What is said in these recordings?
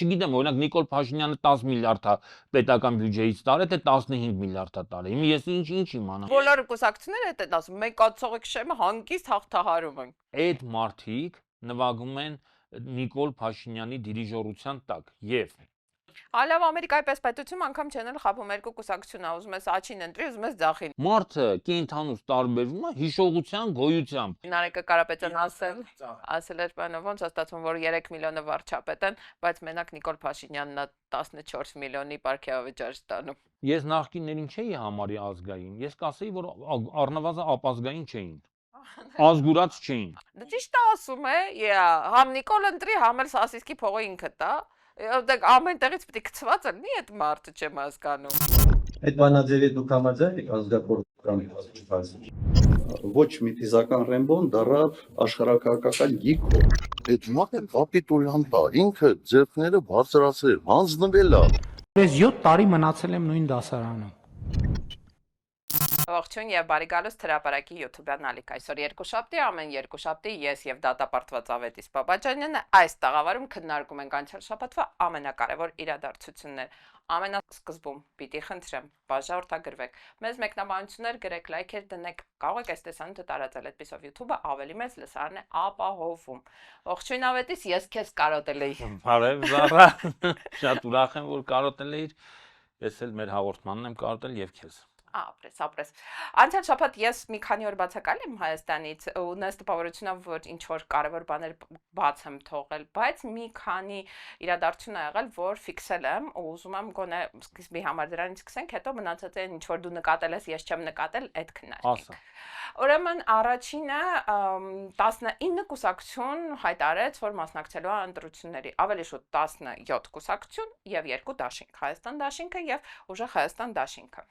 չգիտեմ, օրինակ Նիկոլ Փաշինյանը 10 միլիարդ է պետական բյուջեից տարել, թե 15 միլիարդ է տարել։ Հիմա ես ինչ իմանամ։ Բոլոր կուսակցությունները դա են ասում, մենք ածողիկ շեմը հանգիստ հաղթահարում ենք։ Այդ մարդիկ նվագում են Նիկոլ Փաշինյանի դիրիժորության տակ եւ Ալավ Ամերիկայի պես պետություն անգամ չեն էլ խափում երկու կուսակցություն, ուզում ես աչին ընտրի, ուզում ես ձախին։ մարդը կենթանուց տարբերվում է հիշողության գոյությամբ։ Նարեկը Կարապետյան ասել էր բանը ոնց է ստացվում, որ 3 միլիոնը վարչապետ են, բայց մենակ Նիկոլ Փաշինյանն 14 միլիոնի պարգևավճար ստանում։ Ես նախկիններին չէի համարի ազգային, ես կասեի, որ առնվազն ապազգային չէին։ Ազգուրած չէին։ Դա ճիշտ է ասում է, համ Նիկոլ ընտրի, համ էլ Սասիսկի փողը ինքը տա։ Ամեն տեղից պետք է գցված լինի այդ մարդը, չեմ հասկանում։ Այդ բանաձևի դուք համաձայն եք ազգակորպորանի հասցեին։ Ոչ մի ֆիզիկական Ռեմբոն դառավ աշխարհակահաղական գիգ։ Այդ մարդը կապիտուլյանտ է, ինքը ձեռքները բարձրացրել, հանձնվել է։ Ես 7 տարի մնացել եմ նույն դասարանում։ Ողջույն եւ բարի գալուստ հրապարակի YouTube-յան ալիք այսօր երկուշաբթի ամեն երկուշաբթի ես եւ դատապարտված Ավետիս Բաբաջանյանը այս տաղավարում քննարկում ենք անցյալ շաբաթվա ամենակարևոր իրադարձություններ ամենասկզբում պիտի խնդրեմ բաժանորդագրվեք մեզ մեկնաբանություններ գրեք լայքեր դնեք կարող եք այս տեսանյութը տարածել այդպեսով YouTube-ը ավելի մեծ լսարանն է ապահովում ողջույն Ավետիս ես քեզ կարոտել էի Բարև Զարա շատ ուրախ եմ որ կարոտել էիր ես էլ մեր հաղորդմանն եմ կարոտել եւ քեզ ապրես Անցյալ շաբաթ ես մի քանի օր բացակայել եմ Հայաստանից ունես տպավորությունը որ ինչ որ կարևոր բաներ բաց եմ թողել բայց մի քանի իրադարձություն ա եղել որ ֆիքսել եմ ու ուզում եմ գոնե սկիզբի համար դրանից սկսենք հետո մնացած է ինչ որ դու նկատել ես ես չեմ նկատել այդ քննարկենք Ուրեմն առաջինը 19 կուսակցություն հայտարարեց որ մասնակցելու է ընտրությունների ավելի շուտ 17 կուսակցություն եւ 2 դաշինք Հայաստան դաշինքը եւ ուժեղ Հայաստան դաշինքը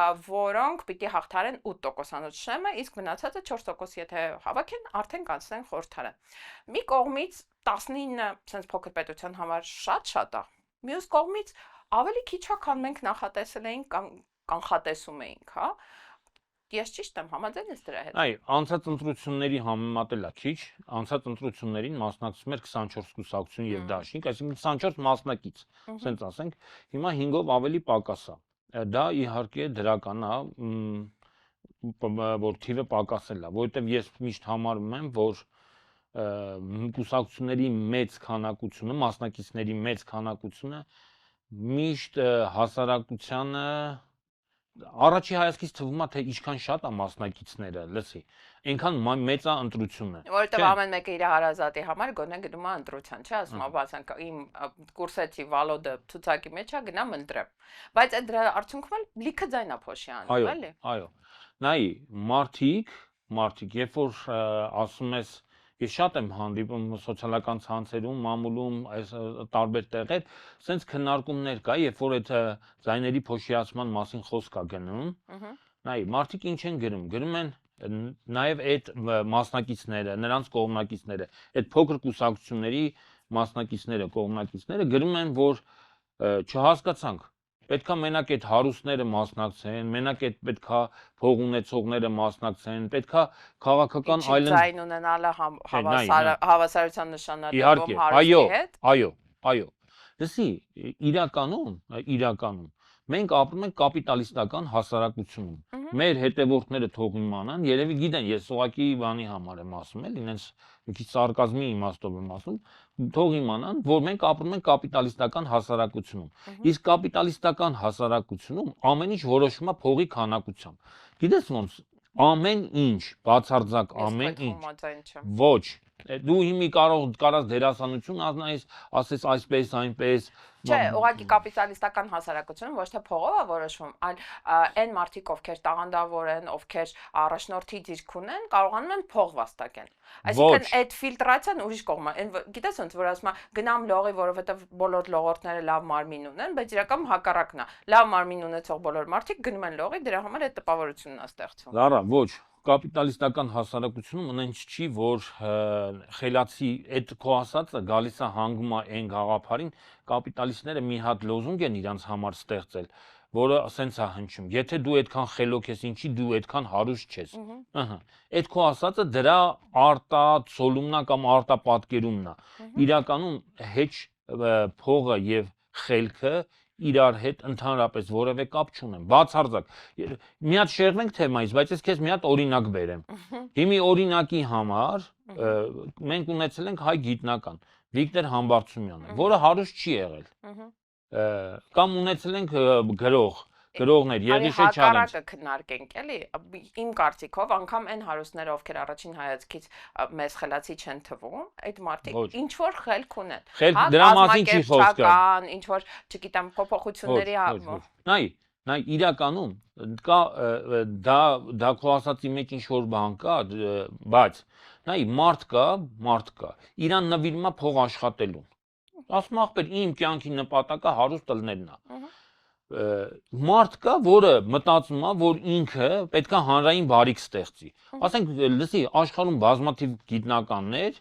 որոնք պիտի հաղթարեն 8%-անոց շեմը, իսկ մնացածը 4% եթե հավաքեն, արդեն կանցնեն խորհրդարան։ Մի կողմից 19 sense փոքր պետության համար շատ է։ Մյուս կողմից ավելի քիչ է, քան մենք նախատեսել էինք կամ կանխատեսում էինք, հա։ Ես ճիշտ եմ համաձայն ես դրա հետ։ Այ, անցած ընտրությունների համեմատելա քիչ, անցած ընտրություններին մասնակցում էր 24 կուսակցություն եւ դաշինք, այսինքն 24 մասնակից, ասենք ասենք, հիմա 5-ով ավելի պակաս է։ Դա իհարկե դրական է, որ թիվը պակասել է, որովհետև ես միշտ համարում եմ, որ կուսակցությունների մեծ քանակությունը, մասնակիցների մեծ քանակությունը միշտ հասարակությանը առաջի հայացքից թվում է թե ինչքան շատ է մասնակիցները, լսի, այնքան մեծ է ընտրությունը։ Որովհետև ամեն մեկը իր հարազատի համար գոնե գնում է ընտրության, չէ՞, ասում է, ասենք իմ կուրսեցի Վալոդը ցուցակի մեջ է, գնամ ընտրեմ։ Բայց այդ դրա արդյունքում էլ լիքը ձայն է փոշի անում, էլի։ Այո։ Նայ, մարդիկ, երբ որ ասում ես Ես շատ եմ հանդիպում սոցիալական ցանցերում, մամուլում, այս տարբեր տեղեր, սենց քննարկումներ կա, երբ որ այդ ձայների փոշիացման մասին խոսք է գնում։ Նայ, մարդիկ ինչ են գրում, գրում են նաև այդ մասնակիցները, նրանց կողմնակիցները, այդ փոքր կուսակցությունների մասնակիցները, կողմնակիցները գրում են, որ չհասկացանք Պետքա մենակ այդ հարուստները մասնակցեն, մենակ այդ պետքա փող ունեցողները մասնակցեն, պետքա քաղաքական Ձայն ունենալը հավասարության նշանակում հարուստի հետ։ Այո։ Լսի, իրականում մենք ապրում ենք կապիտալիստական հասարակությունում։ Մեր հետևորդները թող իմանան, երևի գիտեն, ես ուղղակի բանի համար եմ ասում, էլ ինձ մի քիչ սարկազմի իմաստով եմ ասում, թող իմանան, որ մենք ապրում ենք կապիտալիստական հասարակությունում։ Իսկ կապիտալիստական հասարակությունում ամեն ինչ որոշվում է փողի քանակությամբ։ Գիտես ոնց ամեն ինչ, բացարձակ ամեն ինչ։ Ոչ, դու հիմի կարաս դերասանություն ասես այսպես, այնպես։ Չէ, ուղղակի կապիտալիստական հասարակությունում ոչ թե փողով է որոշվում, այլ այն մարդիկ, ովքեր տաղանդավոր են, ովքեր առաջնորդի դիրք ունեն, կարողանում են փող վաստակեն։ Այսինքն այդ ֆիլտրացիան ուրիշ կողմ է։ Գիտես ոնց որ ասում է գնամ լողի, որովհետև բոլոր լողորդները լավ մարմին ունեն, բայց իրականում հակառակն է։ Լավ մարմին ունեցող բոլոր մարդիկ գնում են լողի, դրա համար այդ տպավորությունն է ստեղծվում։ Լարա, ոչ կապիտալիստական հասարակությունում ունենք չի, որ խելացի այդ քո ասածը գալիս է հանգում է այն գաղափարին, կապիտալիստները մի հատ լոզունգ են իրանց համար ստեղծել, որը ասենց է հնչում, եթե դու այդքան խելոք ես, ինչի դու այդքան հարուստ չես։ Այդ քո ասածը դրա արտացոլումն է կամ արտապատկերումն է։ Իրականում հեչ փողը եւ խելքը իրար հետ ընդհանրապես որևէ կապ չունեն։ Բացարձակ։ Մի հատ շեղվենք թեմայից, բայց ես քեզ մի հատ օրինակ բերեմ։ Հիմի օրինակի համար մենք ունեցել ենք հայ գիտնական Վիկտոր Համբարձումյանը, որը հարուստ չի եղել։ Կամ ունեցել ենք գրողներ Եղիշե Չարենցը։ Հակառակը քննարկենք, էլի, իմ կարծիքով անգամ այն հարուստները, ովքեր առաջին հայացքից մեզ խելացի չեն թվում, այդ մարդիկ ինչ որ խելք ունեն։ Խելք դրա մասին չի խոսքը։ Ինչ որ, չգիտեմ, փոփոխությունների Նայ իրականում կա դա քո ասածի մեջ ինչ որ բան կա, բայց նայ մարդ կա, իրան նվիրում է փող աշխատելուն։ Ասում ախպեր, իմ կյանքի նպատակը հարուստ ելնելն է։ Մարդ կա, որը մտածում է, որ ինքը պետքա հանրային բարիք ստեղծի։ Ասենք, լսի, աշխարհում բազմաթիվ գիտնականներ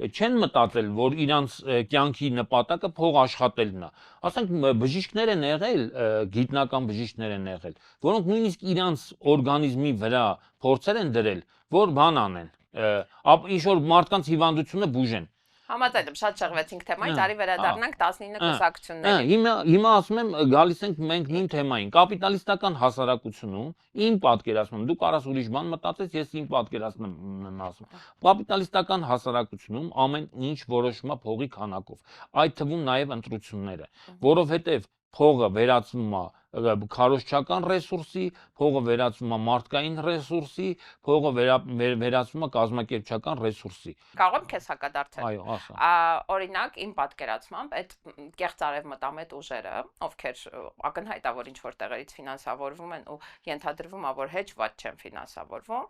չեն մտածել, որ իրանց կյանքի նպատակը փող աշխատելն է։ Ասենք, բժիշկներ են եղել, գիտնական բժիշկներ են եղել, որոնք նույնիսկ իրանց օրգանիզմի վրա փորձեր են դրել, որ բան անեն, ինչ որ մարդկանց հիվանդությունը բուժեն։ Համաձայն եմ, շատ շեղվեցինք թեմայից, արի վերադառնանք 19 կուսակցություններին։ Հիմա ասում եմ, գալիս ենք մենք նույն թեմային, կապիտալիստական հասարակությունում, իմ պատկերացնում, դու կարաս ուրիշ բան մտածես, ես իմ պատկերացնում եմ ասում։ Կապիտալիստական հասարակությունում ամեն ինչ որոշվում է փողի քանակով, այդ թվում նաև ընտրությունները, որովհետև փողը վերածվում է քարոզչական ռեսուրսի, փողը վերածվում է մարդկային ռեսուրսի, փողը վերածվում է կազմակերպչական ռեսուրսի։ Կարող եմ քեզ հակադարձել։ Այո, ասա։ Օրինակ, իմ պատկերացմամբ այդ կեղծ արևմտամետ ուժերը, ովքեր ակնհայտ է, որ ինչ որ տեղերից ֆինանսավորվում են ու ենթադրվում է, որ հեջված չեն ֆինանսավորվում,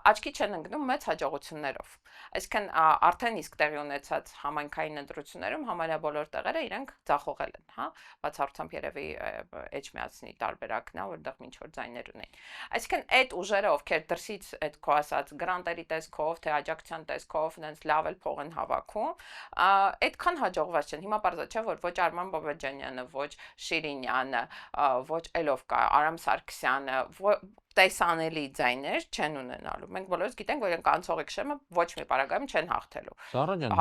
աչքի չեն ընկնում մեծ հաջողություններով։ Այսինքն արդեն իսկ տեղի ունեցած համայնքային ընտրություններում համարյա բոլոր տեղերը իրենք ձախողել են, հա, բացառությամբ երևի միացնի տարբերակն է, որտեղ ինչ որ ձայներ ունեն։ Այսինքն այդ ուժերը, ովքեր դրսից այդ քո ասած գրանտերի տեսքով, թե աջակցության տեսքով, նենց լավ էլ փող են հավաքում, այդքան հաջողված չեն։ Հիմա բարձր չէ, որ ոչ Արման Բաբաջանյանը, ոչ Շիրինյանը, ոչ Էլովկա, Արամ Սարգսյանը, տեսանելի ձայներ չեն ունենալու։ Մենք բոլորս գիտենք, որ իրենք անցողիկ շեմը ոչ մի պարագայում չեն հաղթելու։ Սառա ջան,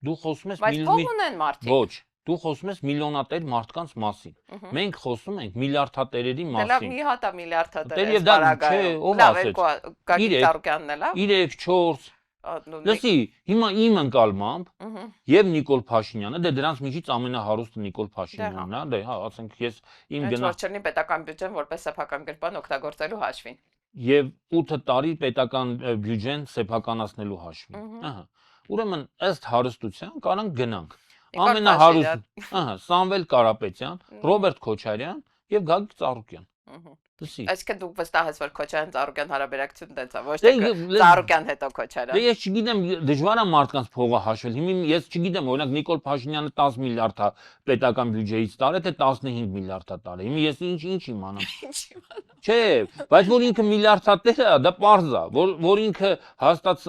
դու խոսում ես բայց փող ունեն մարդիկ։ Ոչ, դու խոսում ես միլիոնատեր մարդկանց մասին։ Մենք խոսում ենք միլիարդատերերի մասին։ Լավ, մի հատ է միլիարդատեր։ Եվ դա չէ, ով ասեց։ Գագիկ Ծառուկյանն է, լավ։ 3, 4 Լսի, հիմա իմ ընկալմամբ եւ Նիկոլ Փաշինյանը, դե դրանց միջից ամենահարուստը Նիկոլ Փաշինյանն է, դե հա, ասենք ես իմ գնա։ Ոչ չլինի պետական բյուջեն որպես սեփական գրպան օգտագործելու հաշվին։ Եւ 8 տարի պետական բյուջեն սեփականացնելու հաշվին։ Ահա։ Ուրեմն ըստ հարստության կարանք գնանք։ Ամենահարուստ, ահա, Սամվել Կարապետյան, Ռոբերտ Քոչարյան եւ Գագիկ Ծառուկյան։ Լսի։ Այսինքն դու վստահ ես, որ Քոչարյան Ծառուկյան հարաբերակցություն տենց է, ոչ թե Ծառուկյան հետո Քոչարյան։ Դե ես չգիտեմ, դժվար է մարդկանց փողը հաշվել։ Հիմա ես չգիտեմ, օրինակ Նիկոլ Փաշինյանը 10 միլիարդ է պետական բյուջեից տարել, թե 15 միլիարդ է տարել։ Հիմա ես ինչ իմանամ։ Չէ, բայց որ ինքը միլիարդատեր է, դա պարզ է, որ ինքը հաստատ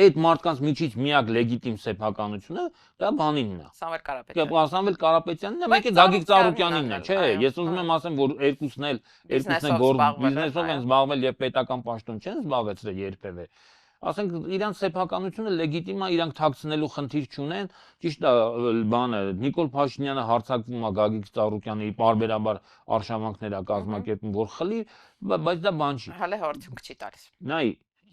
այդ մարդկանց միջից միակ լեգիտիմ սեփականությունը դա բանինն է։ Սամվել Կարապետյանն։ Սամվել Կարապետյանն է, մեկը Գագիկ Ծառուկյանինն է, չէ, ես ուզում եմ ասեմ, որ երկուսն էլ բիզնեսով են զբաղվել եւ պետական պաշտոն չեն զբաղեցրել երբևէ։ Ասենք իրանց սեփականությունը լեգիտիմ է, իրանք թաքցնելու խնդիր չունեն, ճիշտ է, բանը Նիկոլ Փաշինյանը հարձակվում է Գագիկ Ծառուկյանի պարբերաբար արշավանքներ է կազմակերպում, որ խլի, բայց դա բան չի։ Հələ հորթունք չի տալիս։ Նայ,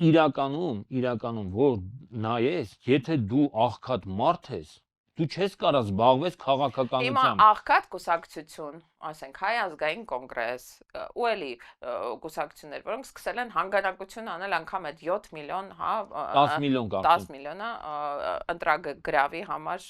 իրականում որ նայես, եթե դու աղքատ մարդ ես, դու չես կարող զբաղվես քաղաքականությամբ։ Հիմա աղքատ կուսակցություն, ասենք Հայ ազգային կոնգրես, ու էլի կուսակցություններ, որոնք սկսել են հանգանակություն անել անգամ այդ 7 միլիոն, հա, 10 միլիոն կարծեմ։ 10 միլիոնը ընտրագրավի համար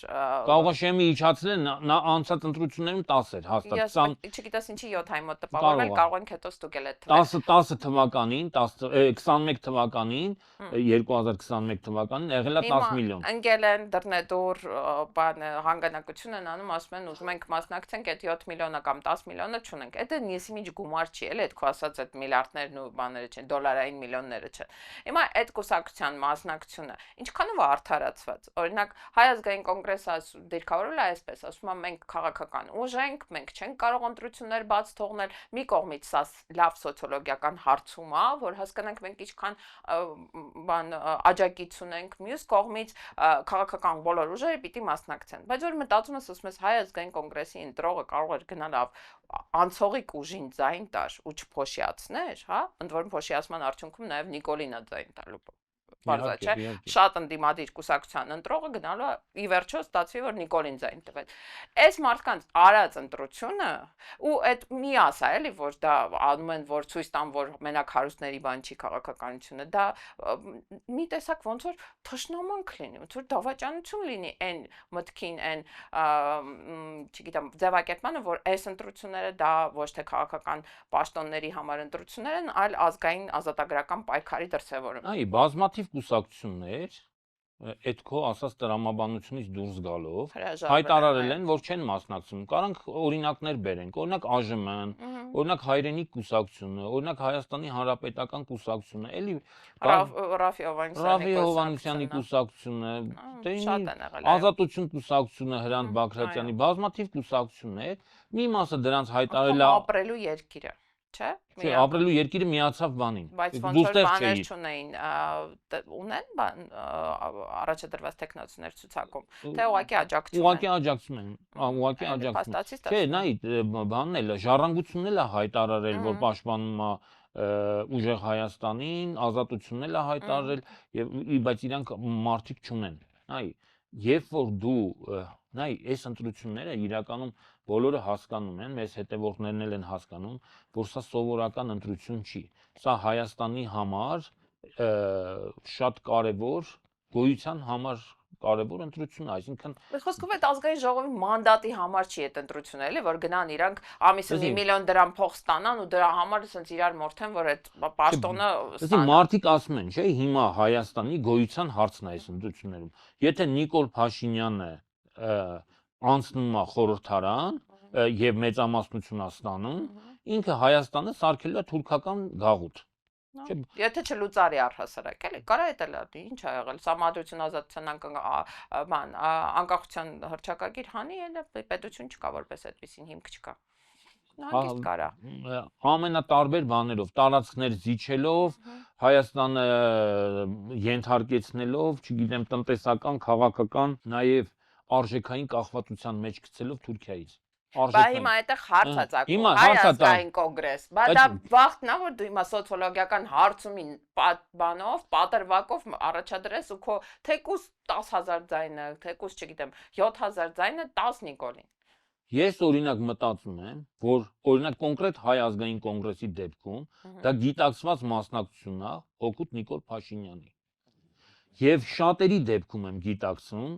կարող է շեմի իջացնել, նա անցած ընտրություններում 10 էր, հաստատ 20 չգիտես ինչի 7 հայ մոտ տպավորվել, կարող ենք հետո ստուգել այդ 10 թվականին, 21 թվականին, 2021 թվականին եղել է 10 միլիոն։ Ընկել են դռնեդուր բան հանգանակություն են անում, ասում են ուզում ենք մասնակցենք այդ 7 միլիոնը կամ 10 միլիոնը չունենք։ Դա նիսիմիջ գումար չի, էլի այդ քո ասած այդ միլիարդներն ու բաները չեն, դոլարային միլիոնները չեն։ Հիմա այդ կուսակցության մասնակցությունը ինչքանով է արդարացված։ Օրինակ Հայ ազգային կոնգրեսը դիրքավորել է այսպես, ասում է մենք քաղաքական ուժ ենք, մենք չենք կարող ընտրություններ բաց թողնել։ Մի կողմից սա լավ սոցիոլոգիական հարցում է, որ հասկանանք մենք ինչքան բան աջակից ունենք, մյուս կողմից քաղաքական բոլոր ուժերը պիտի մասնակցեն։ Բայց որ մտածում ես, ասում ես Հայ ազգային կոնգրեսի ընտրողը կարող էր գնալ անցողիկ ուժին ձայն տար ու չփոշիացներ, հա, ընդ որում փոշիացման արդյունքում նաև Նիկոլինը ձայն տալու բարձա չէ, շատ ընդդիմադիր կուսակցության ընտրողը գնալու ի վերջո ստացվի որ Նիկոլին ձայն տվել։ Այս մարդկանց արած ընտրությունը ու այդ մի ասա էլի որ դա անում են որ ցույց տան որ մենակ հարուստների բան չի քաղաքականությունը, դա մի տեսակ ոնց որ թշնամանք լինի, ոնց որ դավաճանություն լինի այն մտքին, այն չգիտեմ ձևակերպմանը որ այս ընտրությունները դա ոչ թե քաղաքական պաշտոնների համար ընտրություններ են, այլ ազգային ազատագրական պայքարի դրսևորում։ Այ բազմաթիվ կուսակցություններ այդ քո ասած տրամաբանությունից դուրս գալով հայտարարել են, որ չեն մասնակցում։ Կարանք օրինակներ բերենք, օրինակ ԱԺՄ-ն, օրինակ Հայրենիք կուսակցությունը, օրինակ Հայաստանի Հանրապետական կուսակցությունը, էլի Ռաֆի Հովհաննիսյանի կուսակցությունը, Ազատություն կուսակցությունը, Հրանտ Բագրատյանի, բազմաթիվ կուսակցություններ, մի մասը դրանց հայտարարել է ապրելու երկիրը, չէ՞։ Չէ, ապրելու երկիրը միացավ բանին։ Բայց ոնց որ բաներ չունեին, ունեն առաջադրված տեխնոլոգիաներ ցուցակում, թե ուղղակի աջակցում են։ Ուղղակի աջակցում են, ուղղակի աջակցում։ Չէ, նայ, բանն էլ ժառանգությունն էլ է հայտարարել, որ պաշտպանում է ուժեղ Հայաստանին, ազատությունն էլ է հայտարարել, բայց իրանք մարդիկ չունեն։ Այ, երբ որ դու նայ, այս ընտրությունները իրականում բոլորը հասկանում են, մեզ հետևորդներն էլ են հասկանում, որ սա սովորական ընտրություն չի։ Սա Հայաստանի համար շատ կարևոր, գոյության համար կարևոր ընտրություն է, այսինքն խոսքով այդ ազգային ժողովի մանդատի համար չի այդ ընտրությունը, էլի, որ գնան իրանք ամիսը 1 միլիոն դրամ փող ստանան ու դրա համար ասենց իրար մորթեն, որ այդ պաշտոնը ստանան։ Մարդիկ ասում են, չէ, հիմա Հայաստանի գոյության հարցն է այս ընտրություններում։ Եթե Նիկոլ Փաշինյանը անցնում է խորհրդարան եւ մեծամասնություն է ստանում, ինքը Հայաստանը սարքելու է թուրքական գաղութ։ Եթե չլուծարի առհասարակ, էլի, կարա դա լավ, ինչ ա եղել, Սահմանադրություն ազատության անկախության հռչակագիր հանի, էլ պետություն չկա որպես այդպեսին հիմք չկա։ Հանգիստ կարա։ Ամենատարբեր բաներով, տարածքներ զիջելով, Հայաստանը ենթարկեցնելով, չգիտեմ, տնտեսական, քաղաքական, նաև արժեքային կախվածության մեջ գցելով Թուրքիայից։ Բա հիմա այդտեղ հարց է ծագում, Հայ ազգային կոնգրես, բա դա վաղտն է, որ դու հիմա սոցիոլոգիական հարցումին բանով, պատրվակով առաջադրես ու քո թեկուզ 10,000 ձայնը, թեկուզ չգիտեմ 7,000 ձայնը 10 Նիկոլին։ Ես օրինակ մտածում եմ, որ օրինակ կոնկրետ Հայ ազգային կոնգրեսի դեպքում դա գիտակցված մասնակցությունն է օգուտ Նիկոլ Փաշինյանի։ Եվ շատերի դեպքում եմ գիտակցում,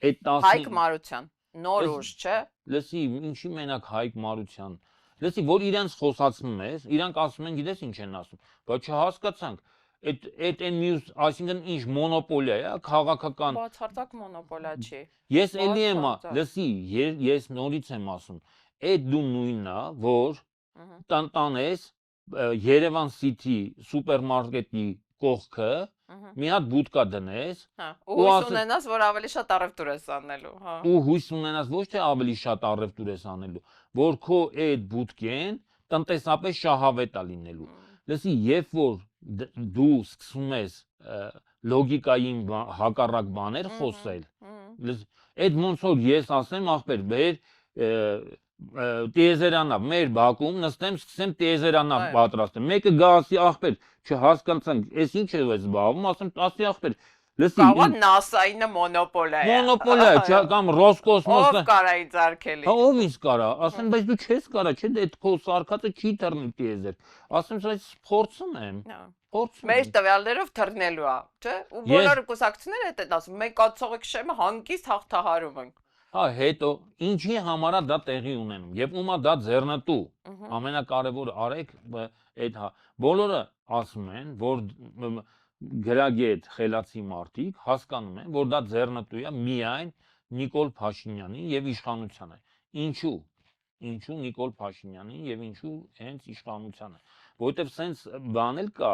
այդ 10 Հայկ Մարության նոր ուժ, չէ։ Լսի, ինչի մենակ Հայկ Մարության։ Լսի, որ իրենց խոսացնում ես, իրանք ասում են, գիտես ինչ են ասում, բայց չհասկացանք, այդ այն մյուս, այսինքն ինչ մոնոպոլիա է, քաղաքական։ Բացարձակ մոնոպոլիա չի։ Ես էլի եմ, լսի, ես նորից եմ ասում, այդ դու նույնն է, որ տանես Երևան City սուպերմարկետի կողքը մի հատ բուտկա դնես, ու հույս ունենաս, որ ավելի շատ առևտուր ես անելու, հա։ Ու հույս ունենաս ոչ թե ավելի շատ առևտուր ես անելու, որ քո այդ բուտկեն տնտեսապես շահավետ է լինելու։ Լսի, երբ որ դու սկսում ես լոգիկային հակառակ բաներ խոսել, այդ ոնց որ ես ասեմ, ախպեր, բեր տիեզերանավ, մեր բակում նստեմ, սկսեմ տիեզերանավ պատրաստեմ։ Մեկը գա ասի, ախպեր, չհասկանցանք, ես ինչ եմ զբաղվում, ասեմ, ասի ախպեր, լսի, Կավա NASA-ինը մոնոպոլիա է։ Մոնոպոլիա է, կամ Ռոսկոսմոսը։ Ով կարա ինձ արկելի։ Հա, ով ինձ կարա, ասեմ, բայց դու չես կարա, չէ՞, այդ քո սարքածը չի թռնի տիեզեր։ Ասեմ, այս փորձում եմ։ Փորձում եմ։ Մեր տվյալներով թռնելու է, չէ՞։ Ու բոլոր կուսակցությունները այդ են ասում, մենք ածողիկ շեմը հանգիստ հաղթահարում ենք։ Հա, հետո ինչի համար է դա տեղի ունենում եւ ումա դա ձեռնտու ամենակարևորը արեք այդ բոլորը ասում են որ գրագետ խելացի մարդիկ հասկանում են որ դա ձեռնտու է միայն Նիկոլ Փաշինյանին եւ իշխանությանը ինչու ինչու Նիկոլ Փաշինյանին եւ ինչու հենց իշխանությանը, որովհետեւ սենց բան էլ կա,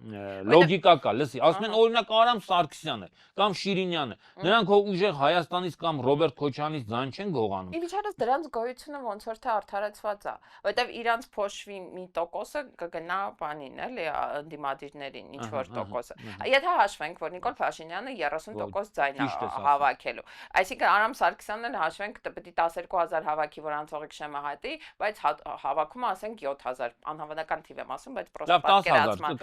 լոգիկա կա, լսի, ասում են օրինակ Արամ Սարգսյանը կամ Շիրինյանը, նրանք ով ուժեղ Հայաստանից կամ Ռոբերտ Քոչյանից ձայն չեն գողանում։ Իվիճարս դրանց գոյությունը ոնց որ թե արդարացված է, որովհետև իրանց փոշվի մի տոկոսը կգնա բանին, էլի, ընդդիմադիրներին, ինչ որ տոկոսը։ Եթե հաշվենք, որ Նիկոլ Փաշինյանը 30% ձայն է հավաքելու, այսինքն Արամ Սարգսյանն հաշվենք պետք է 12000 հավաքի, որ անցողիկ շեմը հատի, բայց հավաքում ասենք 7000, անհավանական թիվ եմ ասում, բայց պրոստը պատկերացման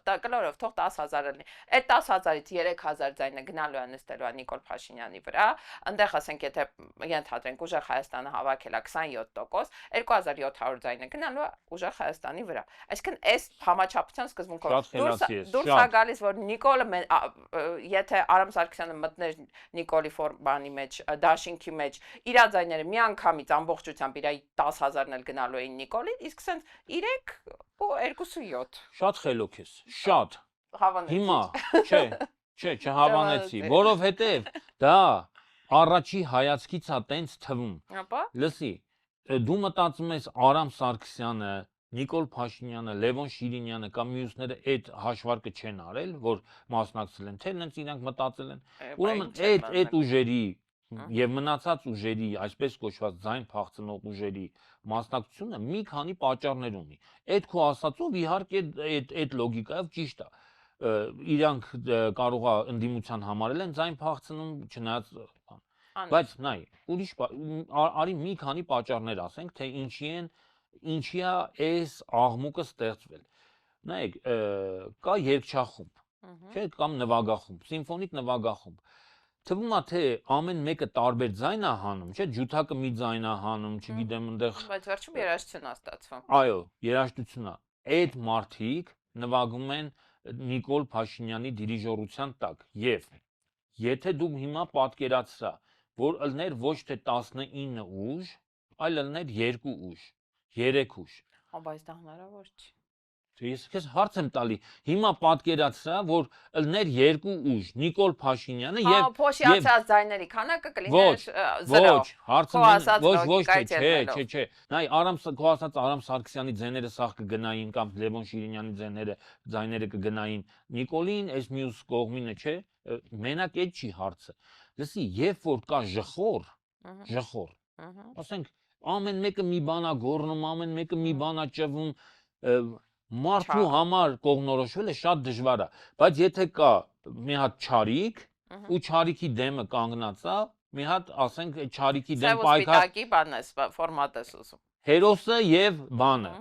կլորով թող 10000 լինի։ Այդ 10000-ից 3000 ձայնը գնալու է նստելու է Նիկոլ Փաշինյանի վրա, այնտեղ ասենք եթե ենթադրենք ուժեղ Հայաստանը հավաքել է 27%, 2700 ձայնը գնալու է ուժեղ Հայաստանի վրա։ Այսինքն այս համաչափության սկզբունքով դուրս է գալիս, որ Նիկոլը եթե Արամ Սարգսյանը մտներ Նիկոլի ֆորմանի մեջ, դաշինքի մեջ, իր ձայները միանգամից ամբողջությամբ իր 10000-ն էլ գնալու էին Նիկոլին, իսկ սենց 3 ու 2.7։ Շատ խելոք ես, շատ։ Հավանեցի։ Հիմա, չէ, չհավանեցի, որովհետև դա առաջի հայացքից է տենց թվում։ Ապա։ Լսի, դու մտածում ես Արամ Սարգսյանը, Նիկոլ Փաշինյանը, Լևոն Շիրինյանը կամ մյուսները այդ հաշվարկը չեն արել, որ մասնակցել են, թե նրանց իրանք մտածել են։ Ուրեմն այդ ուժերի եւ մնացած ուժերի, այսպես կոչված ձայն փախցնող ուժերի մասնակցությունը մի քանի պատճառներ ունի։ Այդ քո ասածով իհարկե այդ լոգիկայով ճիշտ է։ Իրանք կարող է ընդդիմության համարել են ձայն փախցնում, չնայած բայց նայ, ուրիշ արի մի քանի պատճառներ ասենք, թե ինչի է այս աղմուկը ստեղծվել։ Նայեք, կա երգչախումբ, չէ՞, կամ նվագախումբ, սիմֆոնիկ նվագախումբ։ Թվում է թե ամեն մեկը տարբեր ձայն է հանում, չէ՞, ջութակը մի ձայն է հանում, չգիտեմ, այնտեղ բայց վերջում երաժշտություն է ստացվում։ Այո, երաժշտություն է։ Այդ մարդիկ նվագում են Նիկոլ Փաշինյանի դիրիժորության տակ եւ եթե դու հիմա պատկերացրա, որ ըլներ ոչ թե 19 ուժ, այլ ըլներ 2 ուժ, 3 ուժ։ Բայց դա հնարավոր չի։ Ես քեզ հարց եմ տալի, հիմա պատկերացրա, որ ըլներ 2 ուժ, Նիկոլ Փաշինյանը եւ փոշիացած ձայների քանակը կլիներ 0։ Ոչ, հարցը ոչ, չէ։ Նայ, քո ասած Արամ Սարգսյանի ձայները սաղ կգնային կամ Լևոն Շիրինյանի ձայները կգնային Նիկոլին, այս մյուս կողմինը, չէ, մենակ այդ չի հարցը։ Լսի, երբ որ կա ժխոր, ասենք ամեն մեկը մի բան է գոռնում, ամեն մեկը մի բան է ճվում, մարդու համար կողնորոշվելը շատ դժվար է, բայց եթե կա մի հատ չարիք ու չարիքի դեմը կանգնած է, մի հատ ասենք չարիքի դեմ պայքար սպիտակի բանն է ֆորմատը սուսում։ Հերոսը եւ բանը,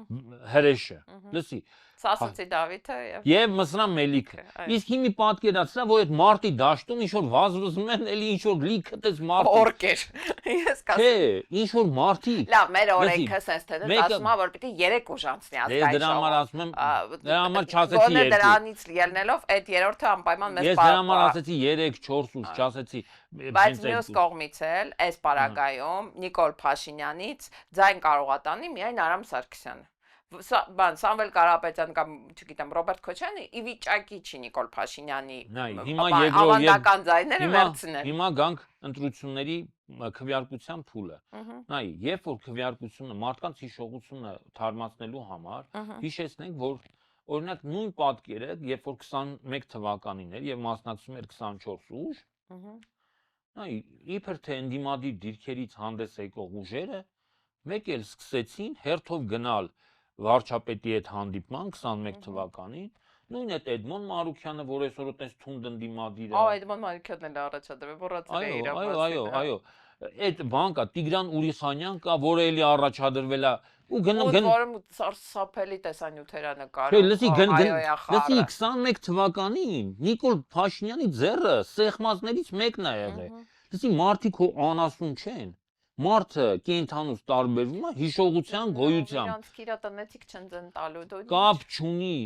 հրեշը։ Լսի, Սասունցի Դավիթը եւ Մսրան Մելիքը։ Իսկ հիմի պատկերացրա, որ այդ մարտի դաշտում ինչ որ վազվզում են, էլի ինչ որ լիքը դες մարդ օրկեր։ Ես կասեմ։ Չէ, ինչ որ մարդիկ։ Լավ, մեր օրենքը sense թե ասում է, որ պիտի 3 ուժ անցնի ազգային։ Դրա համար ասում եմ, դրա համար չասեցի 2։ Գոնե դրանից ելնելով այդ երրորդը անպայման մեզ Ես դրա համար ասեցի 3-4 ուժ, չասեցի։ Բայց մյուս կողմից էլ այս պարագայում Նիկոլ Փաշինյանից ձայն կարող է տանի միայն Արամ Սարգսյանը։ Սամվել Կարապետյան կամ չգիտեմ Ռոբերտ Քոչյանը ի վիճակի չի Նիկոլ Փաշինյանի ավանդական ձայները վերցնել։ Հիմա գանք ընտրությունների քվեարկության փուլը։ Նայ, երբ որ քվեարկությունը մարդկանց հիշողությունը թարմացնելու համար, հիշեցնենք, որ օրինակ նույն պատկերը, երբ որ 21 թվականին էր եւ մասնակցում էր 24 ուժ, նայ, իբր թե ընդդիմադիր դիրքերից հանդես եկող ուժերը մեկ էլ սկսեցին հերթով գնալ վարչապետի հետ հանդիպման 21 թվականին, նույն այդ Էդմոն Մարուքյանը, որ այսօր այդպես թունդ ընդդիմադիր է։ Էդմոն Մարուքյանն էլ առաջադրվել, որացել է իր մասին։ Այո, այդ բան կա, Տիգրան Ուրիխանյան կա, որը էլի առաջադրվել է ու գնում որը սարսափելի տեսանյութեր է նկարում։ Չէ, լսի 21 թվականին Նիկոլ Փաշինյանի ձեռը սեղմածներից մեկն է եղել։ Լսի մարդիկ հո անասուն չեն։ Մարդը կենթանուց տարբերվում է հիշողության գոյությամբ։ Իրանք իրա տնեցիկ չեն ձեն տալու դու։ Կապ չունի,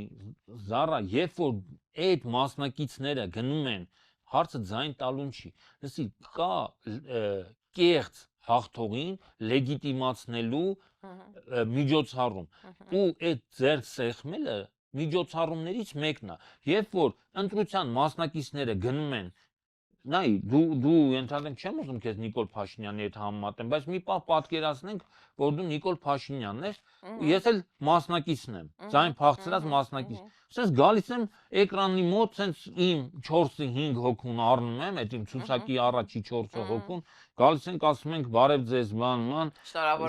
Զարա, երբ որ այդ մասնակիցները գնում են, հարցը ձայն տալուն չի։ Լսի, կա կեղծ հաղթողին լեգիտիմացնելու միջոցառում։ Ու այդ ձեռք սեղմելը միջոցառումներից մեկն է։ Երբ որ ընտրության մասնակիցները գնում են նայ դու ընդհանրեն չեմ ուզում քեզ Նիկոլ Փաշինյանի հետ համեմատեմ, բայց մի պահ պատկերացնենք, որ դու Նիկոլ Փաշինյանն ես, ես էլ մասնակիցն եմ, ձայն փախցրած մասնակից։ Սենց գալիս եմ էկրանի մոտ, սենց իմ 4-5 հոգուն առնում եմ, այդ իմ ցուցակի առաջի 4 հոգուն, գալիս ենք ասում ենք բարև ձեզ, բան,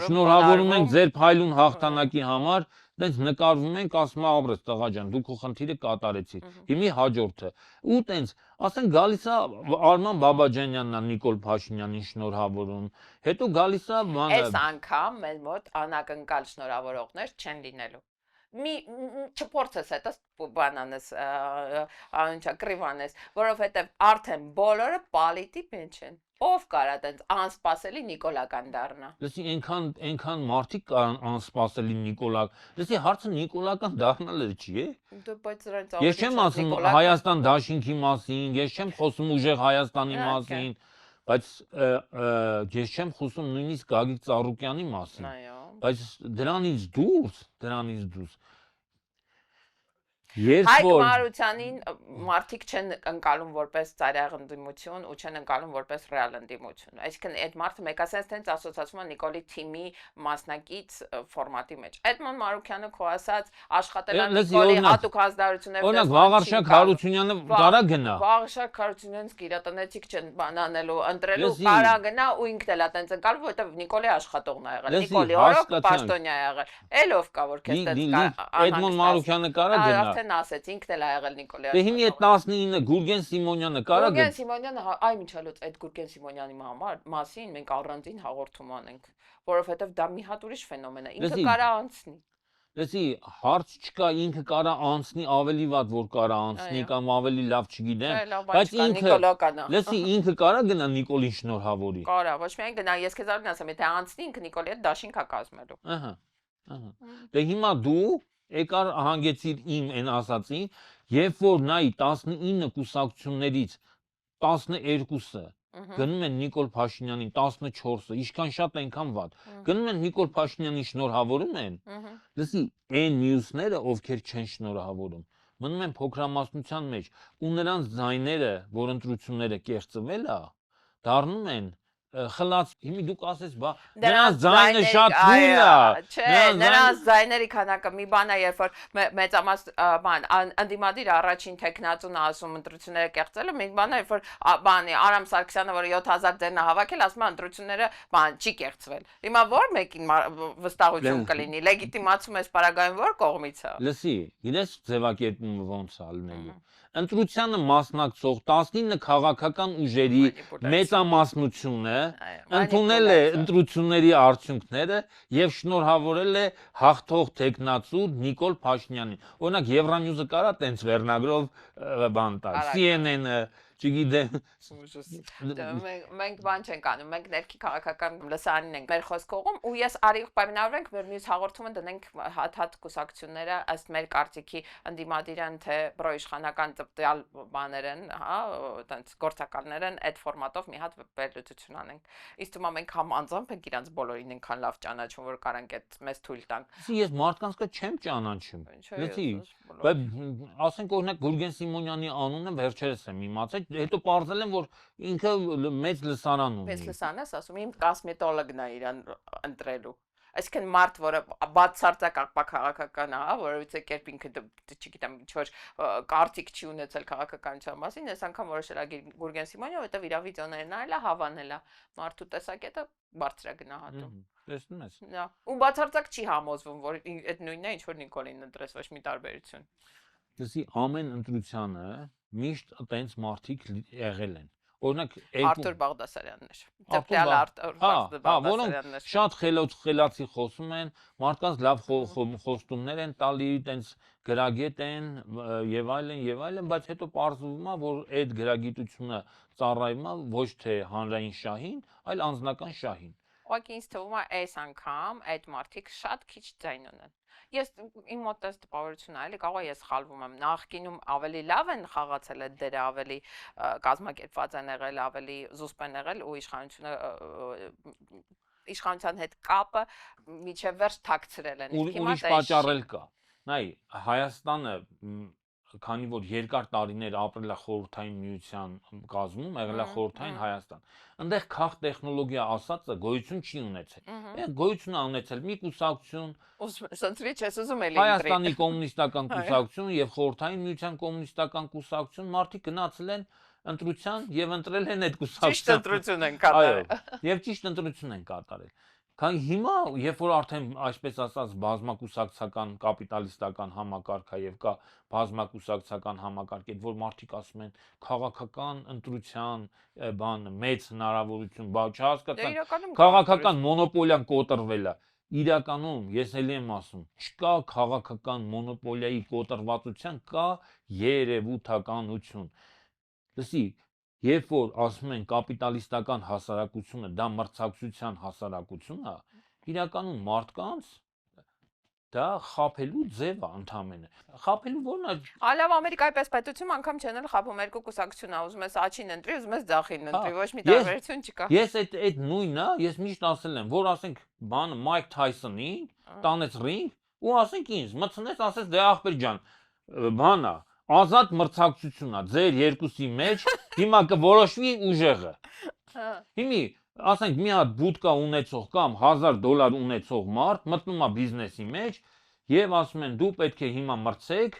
շնորհավորում ենք ձեր փայլուն հաղթանակի համար, տենց նկարվում ենք, ասում եմ ապրես տղա ջան, դու քո խնդիրը կատարեցիր։ Հիմի հաջորդը։ Ու տենց, ասենք գալիս է Արման Բաբաջանյանն է Նիկոլ Փաշինյանին շնորհավորում, հետո գալիս է բանը։ Այս անգամ մեր մոտ անակնկալ շնորհավորողներ չեն լինելու։ Մի չփորձես հետո բանանես անչա կրիվանես, որովհետև արդեն բոլորը պալիտի մեջ են։ Ով կարա տենց անսպասելի նիկոլական դառնա։ Լսի այնքան մարդիկ կարան անսպասելի Նիկոլակ։ Լսի հարցը Նիկոլական դառնալը չի, է։ Դու բայց նրանց Ես չեմ ասում Հայաստան դաշինքի մասին, ես չեմ խոսում ուժեղ Հայաստանի մասին, բայց ես չեմ խոսում նույնիսկ Գագիկ Ծառուկյանի մասին։ Այո։ Բայց դրանից դուրս Հայկ Մարությանին մարդիկ չեն ընկալում որպես ծայրահեղ ընդդիմություն ու չեն ընկալում որպես ռեալ ընդդիմություն։ Այսինքն այդ մարդը մեկասենս տենց ասոցացվում է Նիկոլի թիմի մասնակից ֆորմատի մեջ։ Էդմոն Մարուկյանը քո ասած աշխատել է Նիկոլի հատուկ հանձնարարություններ։ Օրինակ Վաղարշակ Հարությունյանը կարա գնա։ Վաղարշակ Հարությունյանից գիրատենետիկ չեն բանանելու, ընտրելու կարա գնա ու ինքն էլ է տենց ընկալում, որովհետև Նիկոլի աշխատողն է եղել։ Նիկոլի օրոք պաշտոնյա է եղել։ Էլով կա որ քեզ տենց Էդմոն Մարուկյանը կարա գնա։ Արդեն ասեց ինքն էլ ա եղել Նիկոլի։ Դե հիմի այդ 19-ը Գուրգեն Սիմոնյանը կարա գնա։ Գուրգեն Սիմոնյանը այ միջալոց այդ Գուրգեն Սիմոնյանի մասին մենք առանձին հաղորդում անենք, որովհետև դա մի հատ ուրիշ ֆենոմեն է, ինքը կարա անցնի։ Լսի, հարց չկա, ինքը կարա անցնի, ավելի վատ որ կարա անցնի կամ ավելի լավ չգիտեմ, բայց լսի, ինքը կարա գնա Նիկոլին շնորհավորի։ Կարա, ոչ միայն գնա, ես քեզ արդեն ասեմ, եթե անցնի, ինքը Նիկոլի հետ դաշինք է կազմելու։ Ահա։ Դե հիմա դու եկար հանգեցիր իմ այն ասածին, երբ որ նայի 19 կուսակցություններից 12-ը գնում են Նիկոլ Փաշինյանին, 14-ը, ինչքան շատ այնքան վատ։ Գնում են Նիկոլ Փաշինյանին շնորհավորում են։ Լսի, այն մյուսները, ովքեր չեն շնորհավորում, մնում են փոքրամասնության մեջ, ու նրանց ձայները, որ ընտրությունները կեղծվել է, դառնում են խլած, հիմի դուք ասես, բա նրանց ձայնը շատ թույլ է։ Չէ, նրանց ձայների քանակը մի բան է, երբ որ մեծամաս բան ընդդիմադիր առաջին տեխնացուն ասում ընտրությունները կեղծելը, մի բան է, երբ որ բանի Արամ Սարգսյանը, որ 7000 ձեռն է հավաքել, ասում է ընտրությունները բան չի կեղծվել։ Հիմա ո՞ր մեկին վստահություն կլինի, լեգիտիմացում էս պարագայում ո՞ր կողմից է։ Լսի, գիտես ձևակերպումը ոնց է լինելու։ Ընտրությանը մասնակցող 19 քաղաքական ուժերի մեծամասնությունը ընդունել է ընտրությունների արդյունքները եւ շնորհավորել է հաղթող տեխնացու Նիկոլ Փաշինյանին։ Օրինակ Եվրանյուզը կարա տենց վերնագրով բան տալ, CNN-ը, չգիտեմ։ Մենք բան չենք անում, մենք ներքի քաղաքական լսարանին ենք մեր խոսքողում ու ես արիղ պայմանավորենք մեր մյուս հաղորդումը դնենք հատ կուսակցությունները ըստ մեր կարծիքի ընդդիմադիր են թե պրոիշխանական ծպտյալ բաներ են, հա, այտենց գործակալներ են, այդ ֆորմատով մի հատ վերլուծություն անենք։ Իսկ թվում է մենք համանձամբ ենք իրանց բոլորին այնքան լավ ճանաչում, որ կարանք այդ մեզ թույլ տանք։ Ես մարդկանց կա չեմ ճանաչում։ Լսի, բայց ասենք օրինակ Գուրգեն Սիմոնյանի անունը վերջերս եմ իմացել, հետո պարզել եմ, որ ինքը մեծ լսարան ունի։ Մեծ լսարան ես ասում, իմ կոսմետոլոգն է իրան ընտրելու։ Այսինքն մարդ, որը բացարձակ քաղաքական է, որովհետեւ կերպ ինքը չգիտեմ, ինչ-որ կարծիք չի ունեցել քաղաքականության մասին, այս անգամ որոշել է Գուրգեն Սիմոնյանը, որովհետեւ իր վիդեոներն այլը հավանել է մարդու տեսակետը բարձր է գնահատում։ Տեսնում ես։ Դա ու բացարձակ չի համոզվում, որ այդ նույնն է, ինչ որ Նիկոլին ընտրես, ոչ մի տարբերություն։ Լսի, ամեն ընտրությանը միշտ այտենց մարդիկ եղել են։ Օրինակ Արտուր Բաղդասարյանն էր։ Դեպտյալ Արտուր Բաղդասարյանն էր։ Շատ խելացի խոսում են, մարդկանց լավ խոստումներ են տալի, այտենց գրագետ են եւ այլն, բայց հետո պարզվում է, որ այդ գրագիտությունը ծառայում է ոչ թե հանրային շահին, այլ անձնական շահին։ Ուղղակի ինձ թվում է այս անգամ այդ մարդիկ շատ քիչ ձայն ունեն։ Ես իմ մոտ այս տպավորությունն է, էլի կարող է ես սխալվում եմ, նախկինում ավելի լավ են խաղացել այդ դերը, ավելի կազմակերպված են եղել, ավելի զուսպ են եղել ու իշխանության հետ կապը միջև վերջ թաքցրել են։ Ուրիշ պատճառ էլ կա։ Նայ, Հայաստանը քանի որ երկար տարիներ ապրել է խորհրդային միության կազմում, եղել է խորհրդային Հայաստան։ Այնտեղ քաղ տեխնոլոգիա ասածը գոյություն չի ունեցել։ Այն գոյություն է ունեցել մի կուսակցություն, Սենց ոչ ես ուզում էլի Հայաստանի կոմունիստական կուսակցություն եւ խորհրդային միության կոմունիստական կուսակցություն, մարդիկ գնացել են ընտրության եւ ընտրել են այդ կուսակցությունը։ ճիշտ ընտրություն են կատարել։ Այո, եւ ճիշտ ընտրություն են կատարել։ Քանի հիմա, երբ որ արդեն այսպես ասած բազմակուսակցական կապիտալիստական համակարգ է եւ կա բազմակուսակցական համակարգ, այդ որ մարդիկ ասում են քաղաքական ընտրության բան մեծ հնարավորություն, բա չհասկացան, քաղաքական մոնոպոլիան կոտրվել է։ Իրականում ես ելի եմ ասում, չկա քաղաքական մոնոպոլիայի կոտրվածության, կա երևութականություն։ Լսի, երբ որ ասում են կապիտալիստական հասարակությունը, դա մրցակցության հասարակություն է, իրականում մարդկանց դա խափելու ձև է ընդամենը։ Խափելու ո՞րն է։ Ալավ Ամերիկայի պես պետություն անգամ չեն էլ խափում երկու կուսակցություն ա, ուզում ես աչին ընտրի, ուզում ես ձախին ընտրի, ոչ մի տարբերություն չկա։ Ես այդ նույնն է, ես միշտ ասել եմ, որ ասենք բան Մայք Թայսոնին տանեց ռինգ ու ասենք ինձ մտցնեց, ասեց դե ախպեր ջան, բան է, ազատ մրցակցություն է ձեր երկուսի մեջ, հիմա կորոշվի ուժեղը։ Հիմի ասենք մի հատ բուտկա ունեցող կամ $1000 ունեցող մարդ մտնում է բիզնեսի մեջ եւ ասում են դու պետք է հիմա մրցեք,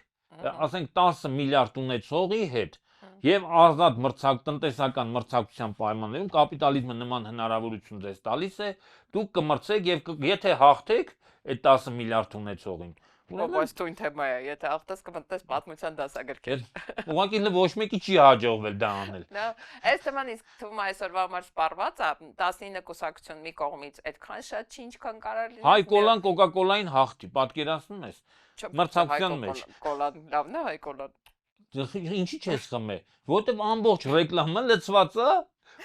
ասենք 10 միլիարդ ունեցողի հետ եւ ազատ տնտեսական մրցակցության պայմաններում կապիտալիզմը նման հնարավորություն ձեզ տալիս է, դուք կմրցեք եւ եթե հաղթեք այդ 10 միլիարդ ունեցողին։ Բայց թույն թեմա է, եթե ախտես կմտնես պատմության դասագրքեր։ Ուղղակի ոչ մեկի չի հաջողվել դա անել։ Նա այս թեման իսկ թվում է այսօրվա համար սպառված է 19 կուսակցություն մի կողմից այդքան շատ չի ինչքան կարող լինել։ Հայ կոլան Կոկա-կոլային հաղթի, պատկերացնում ես։ Մրցակցության մեջ։ Կոլան լավն է, հայ կոլան։ Ինչի՞ չես խմե, որտեվ ամբողջ ռեկլամը լցված է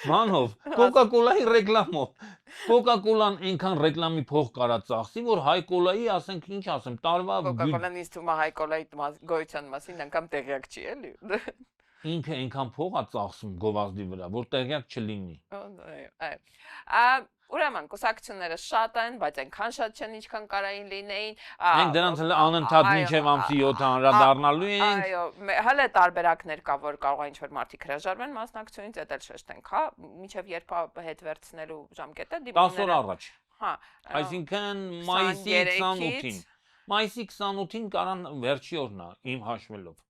մանով, Կոկա-կոլայի ռեկլամով։ Կոկա-կոլան այնքան ռեկլամի փող կարա ծախսի, որ հայ կոլայի, ասենք, ինչ ասեմ, տարվա Կոկա-կոլան ինձ թվում է հայ կոլայի գոյության մասին անգամ տեղյակ չի, էլի։ Ինքը այնքան փող է ծախսում գովազդի վրա, որ տեղյակ չլինի։ Այո։ Ուրեմն կուսակցությունները շատ են, բայց այնքան շատ չեն, ինչքան կարային լինեին։ Մենք դրանց անընդհատ մինչև ամսի 7-ը անդրադառնալու ենք։ Այո, հələ տարբերակներ կա, որ կարող է ինչ-որ մարդիկ հրաժարվեն մասնակցությունից, դա էլ շեշտենք, հա, մինչև երբ հետ վերցնելու ժամկետը 10 օր առաջ։ Հա, այսինքն մայիսի 28-ին։ Մայիսի 28-ին կարան վերջի օրն է, իմ հաշվելով։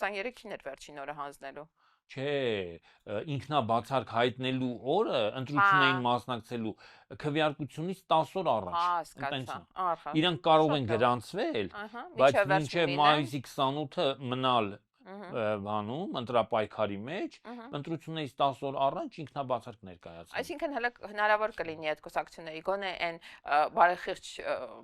23-ին էր վերջին օրը հանձնելու։ Չէ, ինքնաբացարկ հայտնելու օրը ընտրություններին մասնակցելու քվեարկությունից 10 օր առաջ։ Հասկացա։ Իրանք կարող են գրանցվել, բայց մինչև մայիսի 28-ը մնալ բանում ընտրապայքարի մեջ, ընտրություններից 10 օր առաջ ինքնաբացարկ ներկայացնել։ Այսինքն հələ հնարավոր կլինի այդ կուսակցությունների գոնե այն բարեխիղճ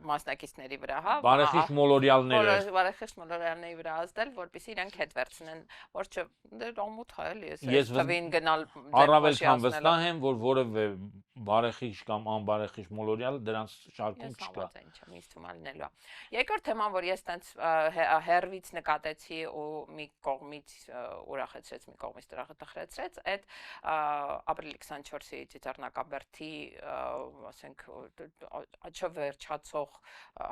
մասնակիցների վրա, հա, բարեխիղճ մոլորյալները, բարեխիղճ մոլորյալների վրա ազդել, որպեսզի իրանք հետ վերցնեն, որ չամոթ է էլի, այս տվին գնալ առավել քան վստահ եմ, որ որևէ բարեխիղճ կամ անբարեխիղճ մոլորյալ դրանց շարքում չկա։ Ինչ եմ ինձ թվում է լինելու է։ Երկրորդ թեման, որ ես տենց հերվից նկատեցի ու մի կողմից ուրախացրեց, մի կողմից տխրեցրեց, այդ ապրիլի 24-ի ծիծեռնակաբերդի, ասենք, չվերջացող,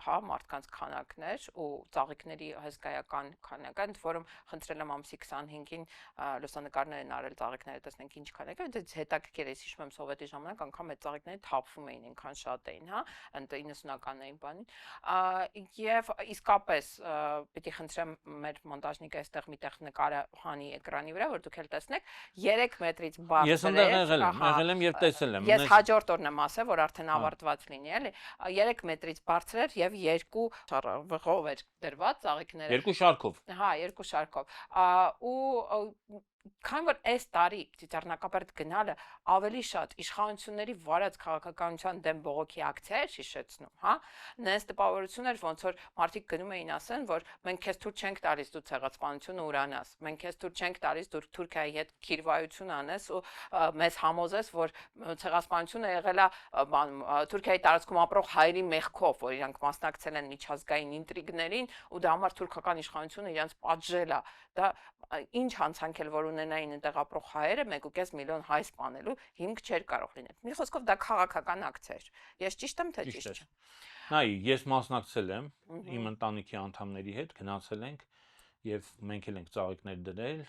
հա, մարդկանց քանակներ ու ծաղիկների հսկայական քանակը, որում խնդրել եմ ամսի 25-ին լուսանկարներ են արել ծաղիկները, տեսնենք ինչ քանակ է, դա հետաքրքիր է, հիշում եմ սովետի ժամանակ անգամ այդ ծաղիկները թափվում էին, այնքան շատ էին, հա, 90-ականներին բանին։ Եվ իսկապես պիտի խնդրեմ մեր մոնտաժնիկը այստեղ միտեղ նկարը հանի էկրանի վրա, որ դուք էլ տեսնեք, 3 մետրից բարձր է։ Ես այնտեղ եղել եմ եւ տեսել եմ։ Ես հաջորդ օրն եմ ասել, որ արդեն ավարտված լինի, էլի, 3 մետրից բարձր էր եւ 2 վղով էր դրված ծաղիկները։ 2 շարքով։ Հա, 2 շարքով։ Ու քան որ այս տարի ծիծեռնակաբերդ գնալը ավելի շատ իշխանությունների վարած քաղաքականության դեմ բողոքի ակցիա էր հիշեցնում, հա, նենց տպավորություն էր, ոնց որ մարդիկ գնում էին ասեն, որ մենք քեզ թույլ չենք տալիս դու ցեղասպանությունը ուրանաս, մենք քեզ թույլ չենք տալիս դու Թուրքիայի հետ քիրվայություն անես ու մեզ համոզես, որ ցեղասպանությունը եղել է Թուրքիայի տարածքում ապրող հայերի մեղքով, որ իրանք մասնակցել են միջազգային ինտրիգներին ու դա համար թուրքական իշխանությունը իրենց պատժել է, դա ինչ հանցանք էլ որ ունենային այնտեղ ապրող հայերը 1.5 միլիոն հայ սպանելու հիմք չէր կարող լինել։ Մի խոսքով դա քաղաքական ակցիա էր։ Ես ճիշտ եմ թե ճիշտ չէ։ Նայ, ես մասնակցել եմ իմ ընտանիքի անդամների հետ, գնացել ենք եւ մենք էլ ենք ծաղիկներ դրել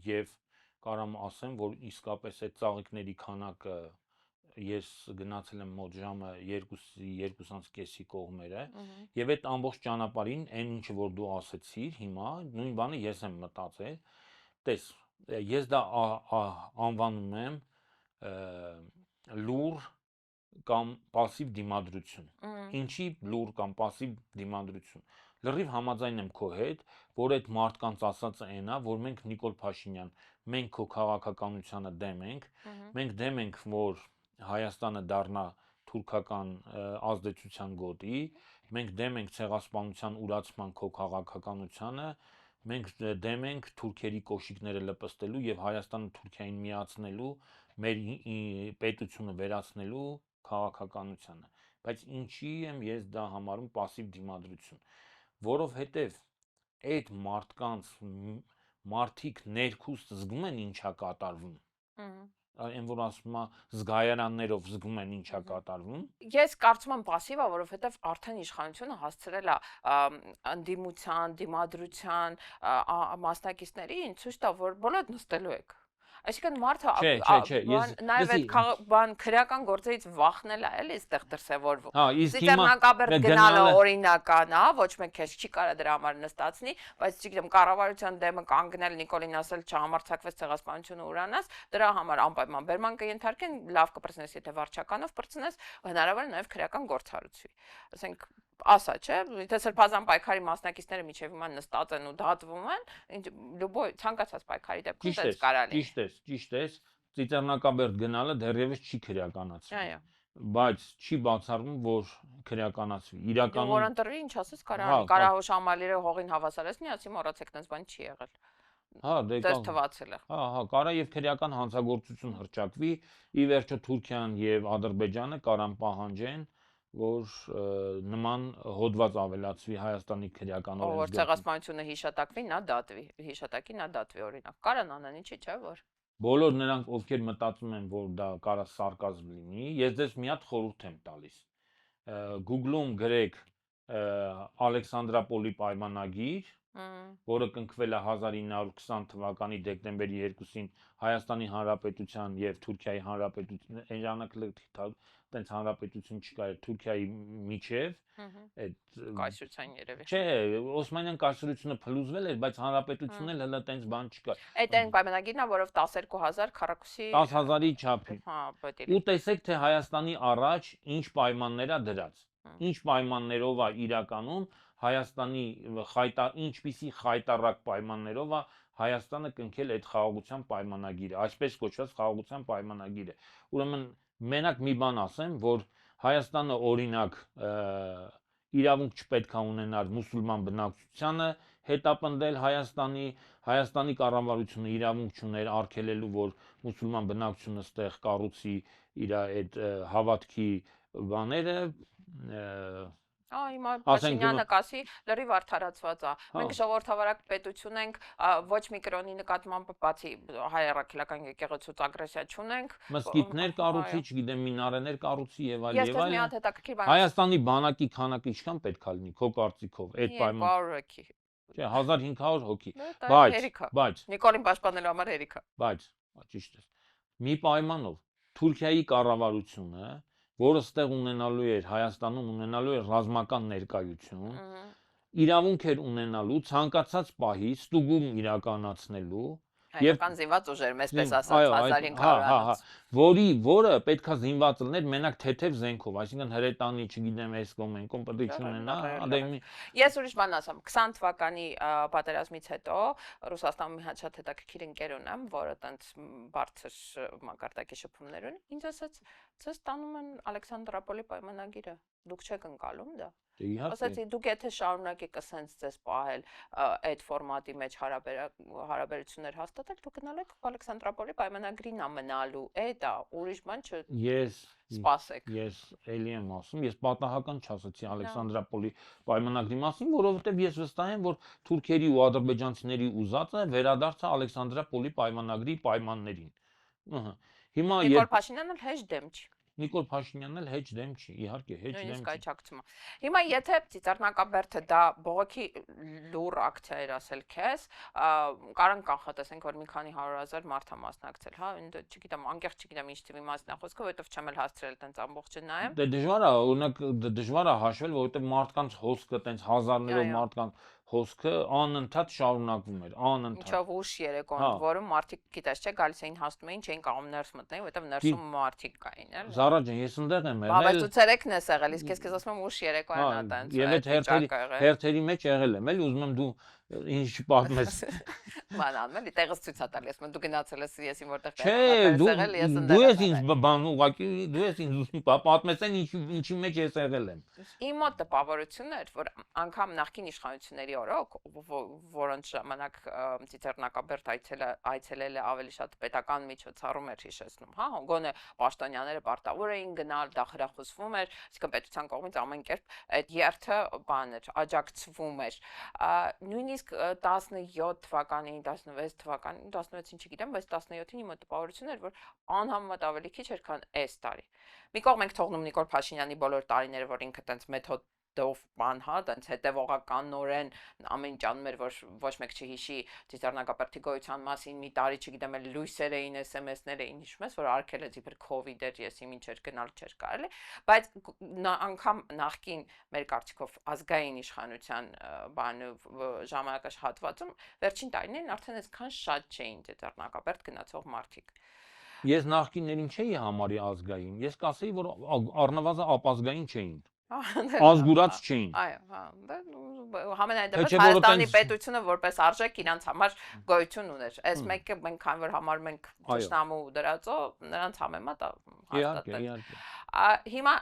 եւ կարամ ասեմ, որ իսկապես այդ ծաղիկների քանակը ես գնացել եմ մոտ ժամը 2-2.5-ի կողմերը եւ այդ ամբողջ ճանապարհին այն ինչը որ դու ասեցիր հիմա նույն բանը ես եմ մտածել տես ես դա անվանում եմ լուր կամ пассив դիմադրություն ինչի լուր կամ пассив դիմադրություն լրիվ համաձայն եմ քո հետ որ այդ մարդկանց ասածը այնա որ մենք Նիկոլ Փաշինյան մենք քո քաղաքականությանը դեմ ենք մենք դեմ ենք որ Հայաստանը դառնա թուրքական ազդեցության գոտի մենք դեմ ենք ցեղասպանության ուրացման քո քաղաքականությանը մենք դեմ ենք թուրքերի կոշիկները լպստելու եւ Հայաստանը Թուրքիային միացնելու մեր պետությունը վերացնելու քաղաքականությանը բայց ինչի եմ ես դա համարում пассив դիմադրություն որովհետեւ այդ մարդիկ ներքուստ զգում են ինչա կատարվում այն որ ասում է զգայարաններով զգում են ինչա կատարվում Ես կարծում եմ пассивա, որովհետև արդեն իշխանությունը հասցրել է ընդդիմության, դիմադրության մասնակիցներին ցույց տա, որ բոլոր նստելու եք Այսինքն մարդը նաև այդ բան քրեական գործերից վախնել է, էլի, այստեղ դրսևորվում։ Ծիծեռնակաբերդ գնալը օրինական է, ոչ մեկ քեզ չի կարա դրա համար նստացնի, բայց չգիտեմ, կառավարության դեմը կանգնել Նիկոլին ասել չհամարձակվեց ցեղասպանությունը ուրանաս, դրա համար անպայման բերման կենթարկեն, լավ կպրծնես, եթե վարչականով պրծնես, հնարավոր է նաև քրեական գործառույթի։ Ասենք ասա, չէ, եթե սրբազան պայքարի մասնակիցները միջև հիմա նստած են ու դատվում են, լուբոյ ցանկացած պայքարի դեպքում դա կարելի է։ Ճիշտ է, ծիծեռնակաբերդ գնալը դեռևս չի քրեականացվում։ Այո։ Բայց չի բացառվում, որ քրեականացվի։ Իրականում որ ընտրվի, ինչ ասես, Կարահոշ Ամալիրը հողին հավասարեցնի, ասի մոռացեք, այնպես բան չի եղել։ Հա, դե դες թվացել է։ Հա, կարա եւ քրեական հանցագործություն հրճակվի, ի վերջո Թուրքիան եւ Ադրբեջանը կարան պահանջեն որ նման հոդված ավելացվի Հայաստանի քրեական օրենսգրքում։ Որ ցեղասպանությունը հիշատակվի, նա դատվի, հիշատակի նա դատվի օրինակ։ Կարան անեն, ինչի՞ չէ, որ Բոլոր նրանք, ովքեր մտածում են, որ դա կարա սարկազմ լինի, ես դες մի հատ խորհուրդ եմ տալիս։ Google-ում գրեք Ալեքսանդրապոլի պայմանագիր, որը կնքվել է 1920 թվականի դեկտեմբերի 2-ին Հայաստանի Հանրապետության եւ Թուրքիայի Հանրապետության ժամանակ տենց հանրապետություն չկար Թուրքիայի միջև այդ կայսրության երևի Չէ, Օսմանյան կայսրությունը փլուզվել էր, բայց հանրապետությունն էլ հələ տենց բան չկար։ Այդ այն պայմանագիրն է, որով 12000 քառակուսի 10000-ի չափի։ Հա, պետք է։ Ու տեսեք, թե Հայաստանի առաջ ինչ պայմաններ է դրած։ Ինչ պայմաններով է իրականում Հայաստանի ինչպիսի խայտառակ պայմաններով է Հայաստանը կնքել այդ խաղաղության պայմանագիրը, այսպես կոչված խաղաղության պայմանագիրը։ Ուրեմն մենակ մի բան ասեմ, որ Հայաստանը օրինակ իրավունք չպետք է ունենար մուսուլման բնակչությանը հետապնդել Հայաստանի կառավարությունը իրավունք չուներ արգելելու, որ մուսուլման բնակչությունը ստեղ կառուցի իր այդ հավատքի բաները Հիմա Փաշինյանը կասի լրիվ արդարացված է։ Մենք ժողովրդավարակ պետություն ենք, ոչ մի կրոնի նկատմամբ բացի հայ առաքելական եկեղեցուց ագրեսիա չունենք։ Մզկիթներ կառուցի, չգիտեմ, մինարեներ կառուցի եւ այլ եւ այլ։ Ես մի հատ հետաքրքիր բան Հայաստանի բանակի քանակը ինչքան պետք է լինի, քո կարծիքով, այդ պայմանագրի։ Չէ, 1500 հոգի։ Բայց Նիկոլին պաշտպանելու համար հերիք է։ Բայց ճիշտ է։ Մի պայմանով Թուրքիայի կառավարությունը որը ստեղ ունենալու էր Հայաստանում ունենալու էր ռազմական ներկայություն, իրավունք էր ունենալու ցանկացած պահի ստուգում իրականացնելու հայկական զինված ուժեր, այսպես ասած 1500-անոց, որը պետքա զինված լիներ մենակ թեթև զենքով, այսինքն հրետանի, չգիտեմ, այս կոմեն պետություն ունենա, Ես ուրիշ բան ասեմ, 20 թվականի պատերազմից հետո Ռուսաստանում մի հատ շատ հետաքրքիր ընկեր ունեմ, որը տենց բարձր մակարդակի շփումներ ունի, ինձ ասաց, ձեզ տանում են Ալեքսանդրապոլի պայմանագիրը, դուք չեք ընկալում դա։ Ասացի, դուք եթե շարունակեք ասենց ձեզ պահել այդ ֆորմատի մեջ հարաբերություններ հաստատել, դուք գնալ եք Ալեքսանդրապոլի պայմանագրին մնալու, դա ուրիշ բան չսպասեք։ Ես էլի եմ ասում, ես պատահական չասացի Ալեքսանդրապոլի պայմանագրի մասին, որովհետև ես վստահ եմ, որ թուրքերի ու ադրբեջանցիների ուզածը վերադարձա Ալեքսանդրապոլի պայմանագրի պայմաններին։ Հիմա Նիկոլ Փաշինյանն էլ հեշտ դեմ չի։ Նիկոլ Փաշինյանն էլ հեչ դեմ չի, իհարկե, հեչ դեմ Նույնիսկ չի։ այճակցումը։ Հիմա եթե Ծիծեռնակաբերդը դա բողոքի լուր ակցիա էր ասել քեզ, կարան կանխատեսենք, որ մի քանի 100,000 մարդ է մասնակցել, հա, չգիտեմ, անկեղծ չգիտեմ ինչ թվի մասն է խոսքը, որովհետև չեմ էլ հասցրել տենց ամբողջը նայեմ։ Դե դժվար է, օրինակ դժվար է հաշվել, որովհետև մարդկանց հոսքը, տենց հազարներով մարդկանց հոսքը անընդհատ շարունակվում էր, անընդհատ։ Ինչով ուշ երեկոն, որում մարդիկ, գիտես չէ, գալիս էին հաստում էին, չէին կարող ներս մտնել, որովհետև ներսում մարդիկ կային, էլի։ Զարա ջան, ես ընդեղ եմ եղել։ Բայց դու ցերեկն ես եղել, իսկ ես քեզ ասում եմ ուշ երեկոյան ա տենց։ Եվ այդ հերթերի մեջ եղել եմ, էլի ուզում եմ դու ինչ պատմես։ Մանան, էլի տեղս ցույց ատալ, ես դու գնացել ես ես իմ որտեղ եղել, դու ես ինձ բան ուղակի դու ես ինձ պատմեցեն ինչի մեջ ես եղել եմ։ Իմ մոտ տպավորությունն էր, որ անգամ նախկին իշխանությունների օրոք, որոնց ժամանակ Ծիծեռնակաբերդ այցելել է ավելի շատ պետական միջոցառում էր հիշեցնում, հա, գոնե պաշտոնյաները պարտավոր էին գնալ, դա խրախուսվում էր, այսինքն պետության կողմից ամեն կերպ այդ երթը բան էր, աջակցվում էր։ Նույնիսկ 17 թվականին, 16 թվականին, 16-ին չգիտեմ, բայց 17-ին իմ տպավորությունն էր, որ անհամեմատ ավելի քիչ էր, քան այս տարի։ Մի կողմ ենք թողնում Նիկոլ Փաշինյանի բոլոր տարիները, որ ինքը տենց մեթոդով բան, հա, տենց հետևողականորեն ամեն ինչ անում էր, որ ոչ մեկ չհիշի Ծիծեռնակաբերդի գոյության մասին, մի տարի, չգիտեմ, էլ լույսեր էին, SMS-ներ էին, հիշում ես, որ արկել է իբր COVID էր, եսի մինչեր գնալ չէր կարելի, բայց անգամ նախկին մեր կարծիքով ազգային իշխանության բանը ժամանակահատվածում վերջին տարիներին արդեն այսքան շատ չէին Ծիծեռնակաբերդ գնացող մարդիկ։ Ես նախկիններին չէի համարի ազգային, ես կասեի, որ առնվազն ապազգային չէին, ազգուրած չէին։ Այո, հա, համենայն դեպս Հայաստանի պետությունը որպես արժեք իրանց համար գոյություն ուներ։ Այս մեկը մենք քան որ համարում ենք ճշտամու դրածո, նրանց համեմատ հաստատել։ Հիմա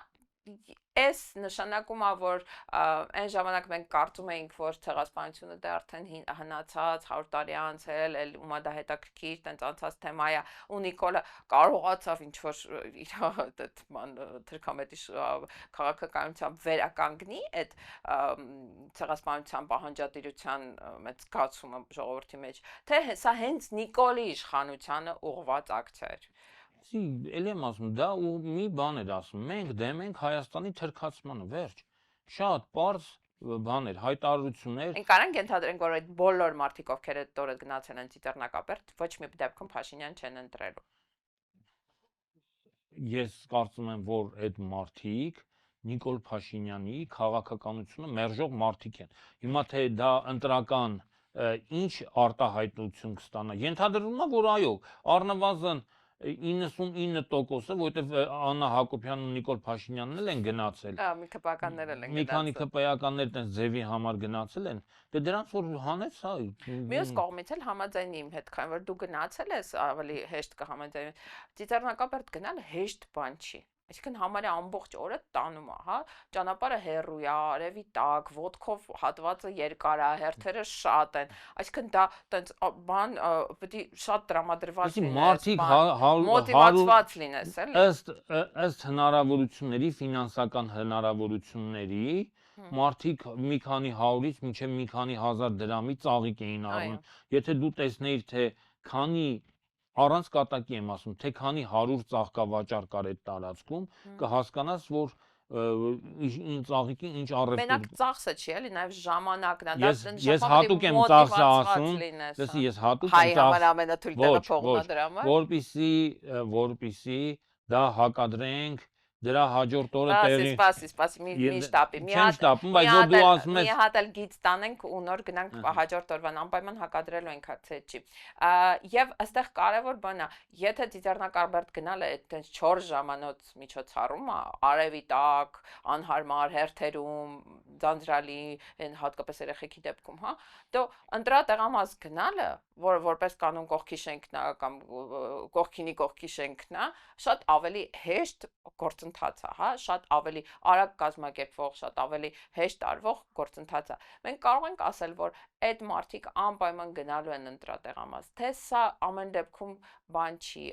այս նշանակում է, որ այն ժամանակ մենք կարծում էինք, որ ցեղասպանությունը դե արդեն հնացած 100 տարի անցել, էլ ումա դա հետաքրքիր, տենց անցած թեմա է, ու Նիկոլը կարողացավ ինչ որ իր այդ թրքամետի քաղաքականությամբ վերականգնի այդ ցեղասպանության պահանջատիրության մեծ զգացումը ժողովրդի մեջ, թե սա հենց Նիկոլի իշխանությանը ուղղված ակցիա էր։ Էլի եմ ասում, դա ու մի բան էր ասում, մենք դեմ ենք Հայաստանի թրքացմանը, վերջ, շատ պարզ բաներ, հայտարարություններ։ Մենք կարանք ենթադրենք, որ այդ բոլոր մարդիկ, ովքեր այդ օրը գնացել են Ծիծեռնակաբերդ, ոչ մի դեպքում Փաշինյան չեն ընտրելու։ Ես կարծում եմ, որ այդ մարդիկ Նիկոլ Փաշինյանի քաղաքականությունը մերժող մարդիկ են։ Հիմա թե դա ընտրական ինչ արտահայտություն կստանա, ենթադրվում է, որ այո, առնվազն 99%-ը, որովհետև Աննա Հակոբյանն ու Նիկոլ Փաշինյանն էլ են գնացել։ Մի քպականներ էլ են գնացել։ Մի քանի քպականներ տես ձևի համար գնացել են։ Դե դրանց որ հանեց, հա։ Մյուս կողմից էլ համաձայնի իմ հետ, քանի որ դու գնացել ես, ավելի հեշտ կհամաձայնի։ Ծիծեռնակաբերդ գնալը հեշտ բան չի։ Այսինքն համարյա ամբողջ օրը տանում է, հա, ճանապարհը հեռու է, արևի տակ, ոտքով հատվածը երկար է, հերթերը շատ են։ Այսինքն դա տենց բան պետք է շատ տրամադրված լինի, մարդիկ մոտիվացված լինես, էլի։ Ըստ հնարավորությունների, ֆինանսական հնարավորությունների, մարդիկ մի քանի 100-ից մինչև մի քանի 1000 դրամի ծաղիկ էին առնում։ Եթե դու տեսնեիր, թե քանի առանց կատակի եմ ասում, թե քանի 100 ծաղկավաճառ կար այդ տարածքում, կհասկանաս, որ ինչ ծաղիկի ինչ առևտուր։ Մենակ ծախսը չի, էլի, նաև ժամանակն է, ես հատուկ եմ ծախսը ասում, լսի, ես հատուկ եմ ծախսը։ Հայ համար ամենաթույլ տեղը փողն է դրա համար։ Որպեսզի դա հակադրենք դրա հաջորդ օրը տեղի։ Սպասի, մի շտապի։ Չեմ շտապում, բայց որ դու ասում ես։ Մի հատ էլ գիծ տանենք ու նոր գնանք հաջորդ օրվան անպայման հակադրելու ենք հացետ չի։ Եվ այստեղ կարևոր բան է, եթե Ծիծեռնակաբերդ գնալը այդտենց 4 ժամանոց միջոցառում է, արևի տակ, անհարմար հերթերում, ձանձրալի, հատկապես երեխեքի դեպքում, հա, դու ընտրատեղամաս գնալը, որ որպես կանոն կողքի շենքն է կամ կողքի շենքն է, շատ ավելի հեշտ գործընթաց է, հա, շատ ավելի արագ կազմակերպվող, շատ ավելի հեշտ արվող գործընթաց է։ Մենք կարող ենք ասել, որ այդ մարդիկ անպայման գնալու են ընտրատեղամաս, թե սա ամեն դեպքում բան չի,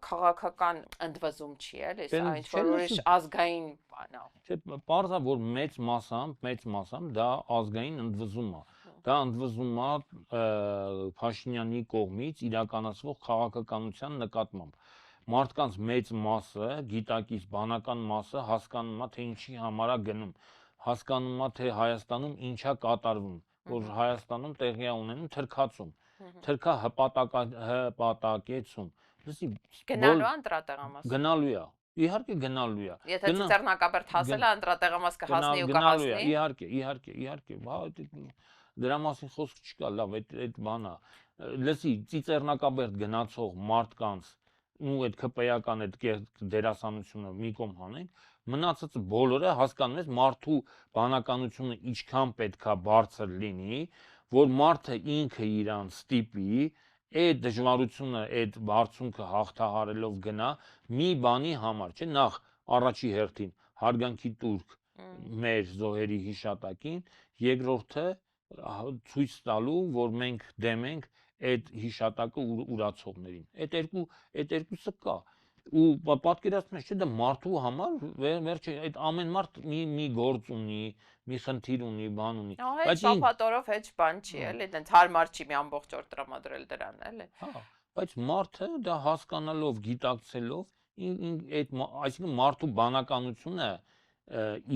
քաղաքական ընդվզում չի, էլի, սա ինչ որ ուրիշ ազգային բան է։ Չէ, պարզ է, որ մեծ մասամբ դա ազգային ընդվզում է։ Դա ընդվզում է Փաշինյանի կողմից իրականացվող քաղաքականության նկատմամբ։ մարդկանց մեծ մասը, գիտակից բանական մասը հասկանում է, թե ինչի համար է գնում, հասկանում է, թե Հայաստանում ինչա կատարվում, որ Հայաստանում տեղի է ունենում թրքացում, թրքա հպատակեցում։ Գնալու է ընտրատեղամաս։ Գնալու է։ Իհարկե գնալու է։ Եթե Ծիծեռնակաբերդ հասել է ընտրատեղամաս կհասնի ու կհասնի։ Իհարկե, դրա մասին խոսք չկա, լավ, այդ բանա։ Լսի, Ծիծեռնակաբերդ գնացող մարդկանց ու այդ քպեական այդ դերասանությունը մի կողմ հանենք, մնացածը բոլորը հասկանում ես մարդու բանականությունը ինչքան պետքա բարձր լինի, որ մարդը ինքը իրան ստիպի այդ դժվարությունը, այդ բարձունքը հաղթահարելով գնա մի բանի համար, չէ՞, նախ առաջի հերթին հարգանքի տուրք մեր զոհերի հիշատակին, երկրորդը ցույց տալու, որ մենք դեմ ենք այդ հիշատակը ուրացողներին։ Այդ երկուսը կա։ Ու պատկերացնում ես, չէ՞, դա մարդու համար վերջը այդ ամեն մարդ մի գործ ունի, մի խնդիր ունի, բան ունի, բայց շփաթորով հեչ բան չի, էլի, այդպես հարմար չի մի ամբողջ օր տրամադրել դրան, էլի։ Հա, բայց մարդը դա հասկանալով, գիտակցելով, այսինքն մարդու բանականությունը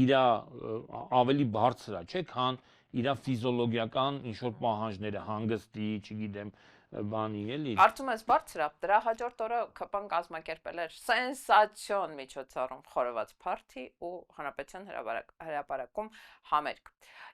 իր ավելի բարձր է, չէ՞, քան իր ֆիզիոլոգիական ինչ որ պահանջները, հանգստի, չգիտեմ, բանի էլի։ Կարծում ես բարձր է, դրա հաջորդ օրը ԿՊ-ն կազմակերպել էր սենսացիոն միջոցառում խորոված փարթի ու հանրապետության հրապարակում համերգ։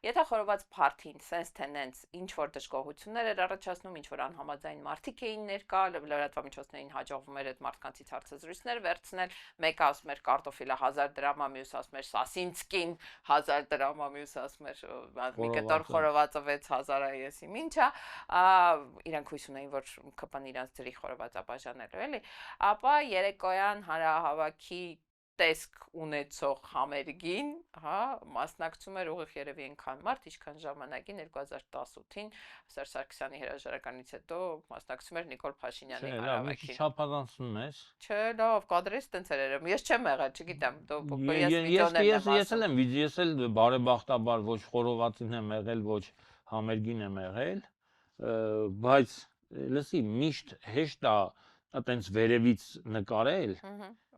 Եթե խորոված փարթին սենց թե նենց ինչ որ դժգոհություններ էր առաջացնում, ինչ որ անհամաձայն մարդիկ էին ներկա, լրատվամիջոցներին հաջողվում էր այդ մարդկանցից հարցազրույցներ վերցնել, մեկը ասում էր կարտոֆիլը 1000 դրամ, մյուսը ասում էր սասինցկին 1000 դրամ, մյուսը ասում էր մի կտոր խորովածը 6000 է, եսի ինչա, իրանք հույս ունեին, որ ԿՊ-ն իրանց ջրի խորովածա բաժանելու էլի, ապա երեկոյան հանրահավաքի տեսք ունեցող համերգին, հա, մասնակցում էր ուղիղ երևի այնքան մարդ, ինչքան ժամանակին 2018-ին Սերժ Սարգսյանի հրաժարականից հետո մասնակցում էր Նիկոլ Փաշինյանի հանրահավաքին։ Չափազանցնում ես։ Չէ, լավ, կադրես տենց էր երևում։ Ես չեմ եղել, չգիտեմ, ես վիդեոներն եմ ասում։ Ես էլ բարեբախտաբար ոչ խորովածին եմ եղել, ոչ համերգին եմ եղել, բայց լսի, միշտ հեշտ է այտենց վերևից նկարել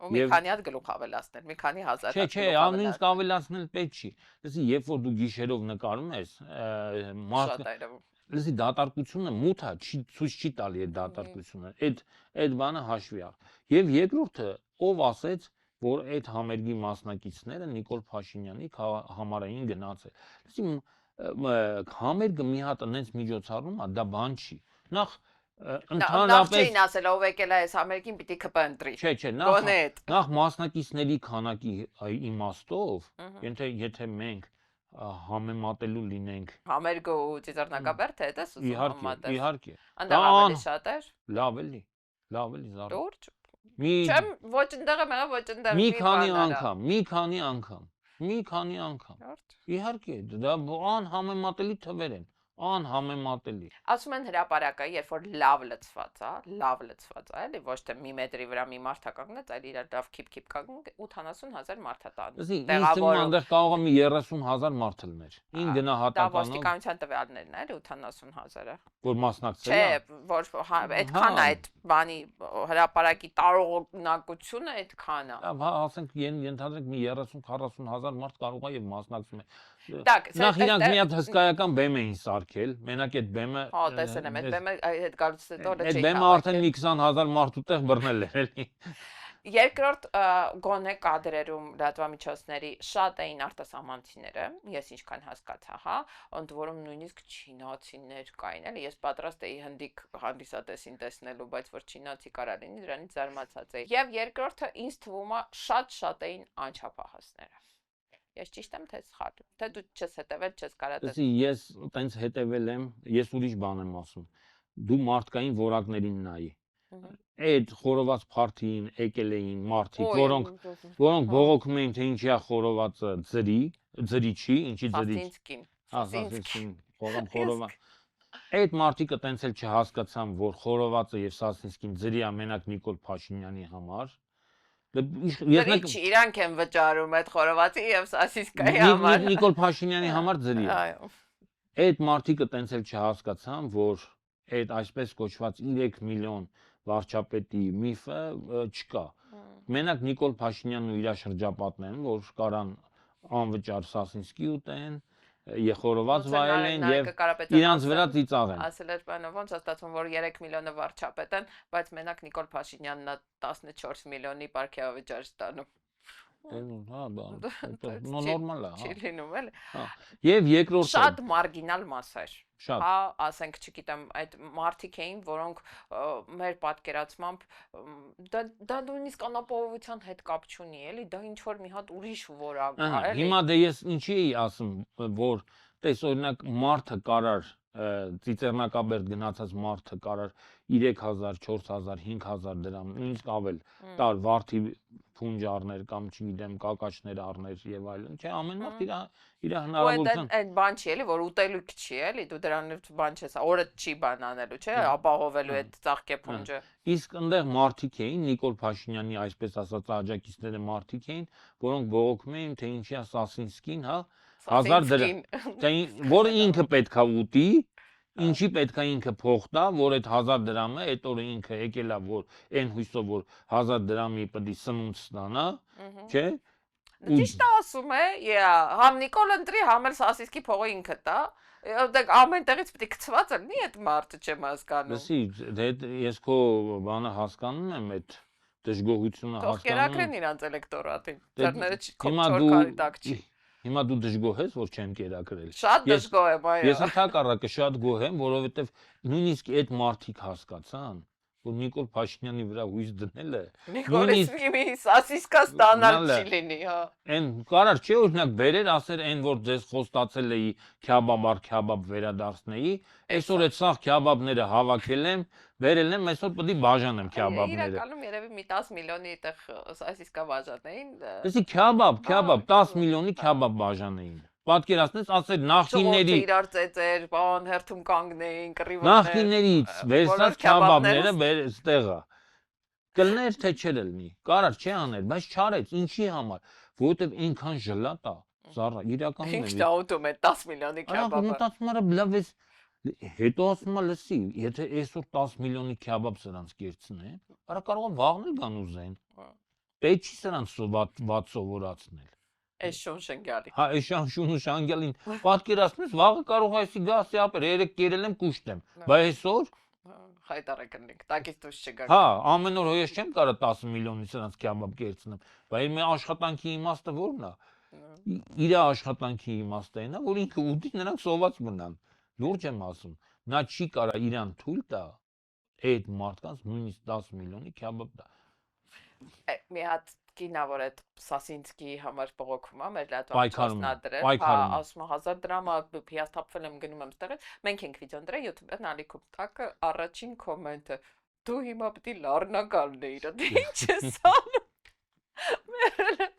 ու մի քանի հատ գլուխ ավելացնել, մի քանի հազար հատ։ Չէ, նույնիսկ ավելացնել պետք չի։ Լսի, երբ որ դու գիշերով նկարում ես, լսի, դատարկությունը մութ է, ցույց չի տալի այդ դատարկությունը։ Այդ բանը հաշվի առ։ Եվ երկրորդը, ով ասեց, որ այդ համերգի մասնակիցները Նիկոլ Փաշինյանի համարային գնացել։ Լսի, համերգը մի հատ այնց միջոցառում է, դա բան չի։ Նախ ընդհանրապես չէին ասել ով եկել է այս համերգին պիտի ԿՊ ընտրի։ Չէ, նախ մասնակիցների քանակի իմաստով, եթե մենք համեմատելու լինենք համերգը ու Ծիծեռնակաբերդը, դա սուզում համատես։ Իհարկե։ Այնտեղ ավելի շատ էր։ Լավ էլի զարու։ Լուրջ։ Մի Չեմ ոչ այնտեղ եմ եղել, ոչ այնտեղ։ մի քանի անգամ։ Իհարկե, դա անհամեմատելի թվեր են։ Անհամեմատելի։ Ասում են հրապարակը, երբ որ լավ լցված է, էլի ոչ թե մի մետրի վրա մի մարդ է կանգնած, այլ իրար լավ քիփ կանգնում 80000 մարդ է տանում։ Տեղավորում այնտեղ կարող է մի 30000 մարդ լիներ։ Ին գնահատականով։ Դա ոստիկանության տվյալներն են, էլի 80000-ը։ Որ մասնակցել է։ Չէ, որ այդքան է այդ բանի հրապարակի տարողունակությունը այդքան է։ Լավ, ասենք ենթադրենք մի 30-40000 մարդ կարող է եւ մասնակցում է։ Նախ իրանք մի հատ հսկայական բեմ էին սարքել, մենակ այդ բեմը Հա, տեսել եմ, այդ բեմը այդ գալուց հետո չէի։ Այդ բեմը արդեն մի 20000 մարդ ուտեղ բռնել էր, էլի։ Երկրորդ գոնե կադրերում լրատվամիջոցների շատ էին արտասահմանցիները, ես ինչքան հասկացա, հա, ընդ որում նույնիսկ չինացիներ կային, էլի, ես պատրաստ էի հնդիկ հանդիսատեսին տեսնելու, բայց որ չինացի կարա լինի, դրանից զարմացած էի։ Եվ երկրորդը ինձ թվում է շատ էին անչափահասները։ Ես ճիշտ եմ թե սխալ։ Թե դու չես հետևել, չես կարա տեսնել։ Լսի, ես տենց հետևել եմ, ես ուրիշ բան եմ ասում։ Դու մարդկային որակներին նայի։ Այդ խորոված փարթին եկել էին մարդիկ, որոնք բողոքում էին, թե ինչի է խորովածը ձրի չի, ինչի ձրի։ Սասինցկին, խորոված։ Այդ մարդիկը տենց էլ չհասկացան, որ խորովածը եւ Սասինցկին ձրի է մենակ Նիկոլ Փաշինյանի համար։ Իրանք են վճարում այդ խորովածի եւ Սասինցկայի համար։ Նիկոլ Փաշինյանի համար ձրի է։ Այդ մարդիկը տենց էլ չհասկացան, որ այդ այսպես կոչված 3 միլիոն վարչապետի միֆը չկա։ Մենակ Նիկոլ Փաշինյանն ու իր շրջապատներն, որ կարան անվճար Սասինսկի ուտեն, եղորոված վայելեն եւ իրանց վրա ծիծաղեն։ Ասել էր բանը ոնց է ստացվում, որ 3 միլիոնը վարչապետ են, բայց մենակ Նիկոլ Փաշինյանն է 14 միլիոնի պարգևավճար ստանում։ Հա, նորմալ է, հա։ Չի լինում էլի։ Եւ երկրորդը Շատ մարգինալ մաս էր։ շատ Հա, ասենք, չգիտեմ, այդ մարդիկ էին, որոնք մեր պատկերացմամբ դա նույնիսկ անապահովության հետ կապ չունի, էլի, դա ինչ որ մի հատ ուրիշ որակ է, էլի։ Հիմա դե ես ինչի էի ասում, որ տես օրինակ մարդը կարար ծիծեռնակաբերդ գնացած մարդը կարար 3000, 4000, 5000 դրամ, նույնիսկ ավել տար վարդի փունջ առներ կամ չգիտեմ կակաչներ առներ եւ այլն, չէ, ամեն մարդ իր հնարավորության Այդ բան չի էլի, որ ուտելիք չի էլի, դու դրանով բան չես, օրը չի բան անելու, չէ, ապահովելու այդ ծաղկե փունջը։ Իսկ այնտեղ մարդիկ էին, Նիկոլ Փաշինյանի այսպես ասած աջակիցները մարդիկ էին, որոնք բողոքում էին, թե ինչի է Սասինսկին, հա, 1000 դրամ, որը ինքը պետքա ուտի, ինչի պետքա ինքը փող տա, որ այդ 1000 դրամը այդ օրը ինքը եկել է, որ այն հույսով որ 1000 դրամի պետք է սնունդ ստանա, չէ՞։ Ճիշտ ասում է, համ Նիկոլ ընտրի, համ էլ Սասինսկի փողը ինքը տա։ Դե ամեն տեղից պետք է գցված լինի այդ մարդը, չեմ հասկանում։ Լսի, դե ես քո բանը հասկանում եմ, այդ դժգոհությունը Թող հասկանում կերակրեն իրանց էլեկտորատին։ Ձեռները չորքարի տակ չի։ Հիմա դու դժգոհ ես, որ չեմ կերակրել։ Շատ դժգոհ եմ, այո։ Ես ընդհակառակը շատ գոհ եմ, որովհետև նույնիսկ այդ մարդիկ հասկացան, որ Նիկոլ Փաշինյանի վրա հույս դնելը Նիկոլից մի Սասինսկա ստանալ չի լինի, հա։ Այն կարար չէ օրինակ բերեր ասեր այն որ ձեզ խոստացել էի քյաբաբար քյաբաբ վերադարձնեի, այսօր այդ սաղ քյաբաբները հավաքել եմ, վերել եմ, այսօր պետք է բաժանեմ քյաբաբները։ Իրականում երևի մի 10 միլիոնի այդտեղ Սասինսկա բաժանեին։ Լսի քյաբաբ 10 միլիոնի քյաբաբ բաժանեին։ Պատկերացնես, ասել նախկինների իրար ծեծեր, բան, հերթում կանգնեին, կռիվներ։ Նախկիններից վերցած քյաբաբները ստեղա։ Կլներ թե չլինի, կարար չի անել, բայց չարեց, ինչի համար, որովհետև այնքան ժլատ է, զառա, իրականում Ինչ դա ուտում է 10 միլիոնի քյաբաբը։ Մտածում եմ, լավ էս հետո ասում եմ, լսի, եթե այսօր 10 միլիոնի քյաբաբ սրանց կերցնեն, արա կարող են վաղն էլ գան ուզեն։ Պետք չի սրանց ված սովորացնել։ Այս շոնշենգալի։ Հա, այս շոնշենգալին պատկերացնես, վաղը կարող է այսի գասի ապեր, երեք կերել եմ կուշտեմ, բայց այսօր Հայտարարը կնենք, տակից դուրս չգանք։ Հա, ամեն օր ես չեմ կարող 10 միլիոնի սրանց քյաբաբ կերցնեմ, բայց մեր աշխատանքի իմաստը ո՞րն է։ Իր աշխատանքի իմաստը այն է, որ ինքը ուտի նրանք սոված մնան։ Լուրջ եմ ասում, նա չի կարա իրան թույլ տա այդ մարդկանց նույնիսկ 10 միլիոնի քյաբաբ տա։ Մի հատ կինա, որ այդ Սասինսկի համար բողոքում է, մեր Պայքարում լատվացնադրել, ասում 1000 դրամա հիասթափվել եմ գնում եմ ստեղից, մենք ենք վիդեոն դրել YouTube-ն ալիքում տակը առաջին կոմենտը, դու հիմա պետք է լառնական դեիր, ինչ ես անում։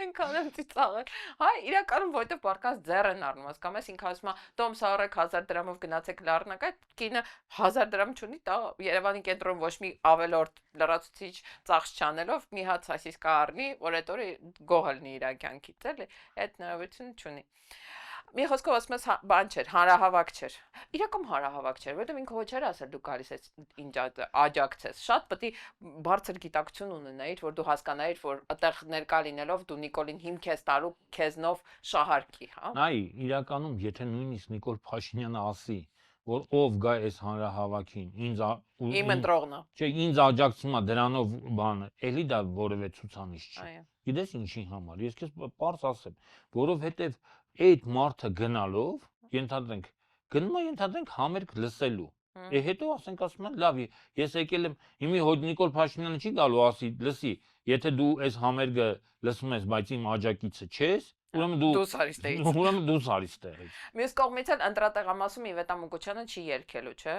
Ենքան եմ ծիծաղել։ Հայ, իրականում որովհետև բարկած ձեռ են առնում, հասկանում ես, ինքը ասում է, «Տոմս առեք 1000 դրամով գնացեք լառնակ», այդ կինը 1000 դրամ չունի, տա Երևանի կենտրոն ոչ մի ավելորդ լրացուցիչ ծախս չանելով մի հատ սասիսկա առնի, որ այդ օրը գոհ լինի իր կյանքից, էլի, այդ հնարավորություն չունի։ Մի խոսքով ասում ես բան չէր, հանրահավաք չէր։ Իրական հանրահավաք չէր, որովհետև ինքը ոչ էր ասել դու գալիս ես ինչ աջակցես։ Շատ պետք է բարձր գիտակցություն ունենայիր, որ դու հասկանայիր, որ այդտեղ ներկա լինելով դու Նիկոլին հիմք ես տալու քեզնով շահարկի, հա։ Այ իրականում եթե նույնիսկ Նիկոլ Փաշինյանը ասի, որ ով գա այս հանրահավաքին, ինձ իմ ընտրողն է։ Չէ, ինձ աջակցում է դրանով բանը, էլի դա որևէ ցուցանիշ չի։ Այո։ Գիտես ինչի համար։ Ես քեզ պարզ ասեմ, որովհետև այդ մարդը գնալով, ենթադրենք, գնում է ենթադրենք համերգ լսելու։ Հետո ասենք ասում են, լավ, ես եկել եմ, հիմի հոդ Նիկոլ Փաշինյանը չի գալու ասի, լսի, եթե դու այս համերգը լսում ես, բայց իմ աջակիցը չես, ուրեմն դու սարից տեղից։ Ուրեմն դու սարից տեղից։ Մյուս կողմից էլ ընտրատեղամասում Իվետա Մուկուչյանը չի երգելու, չէ՞։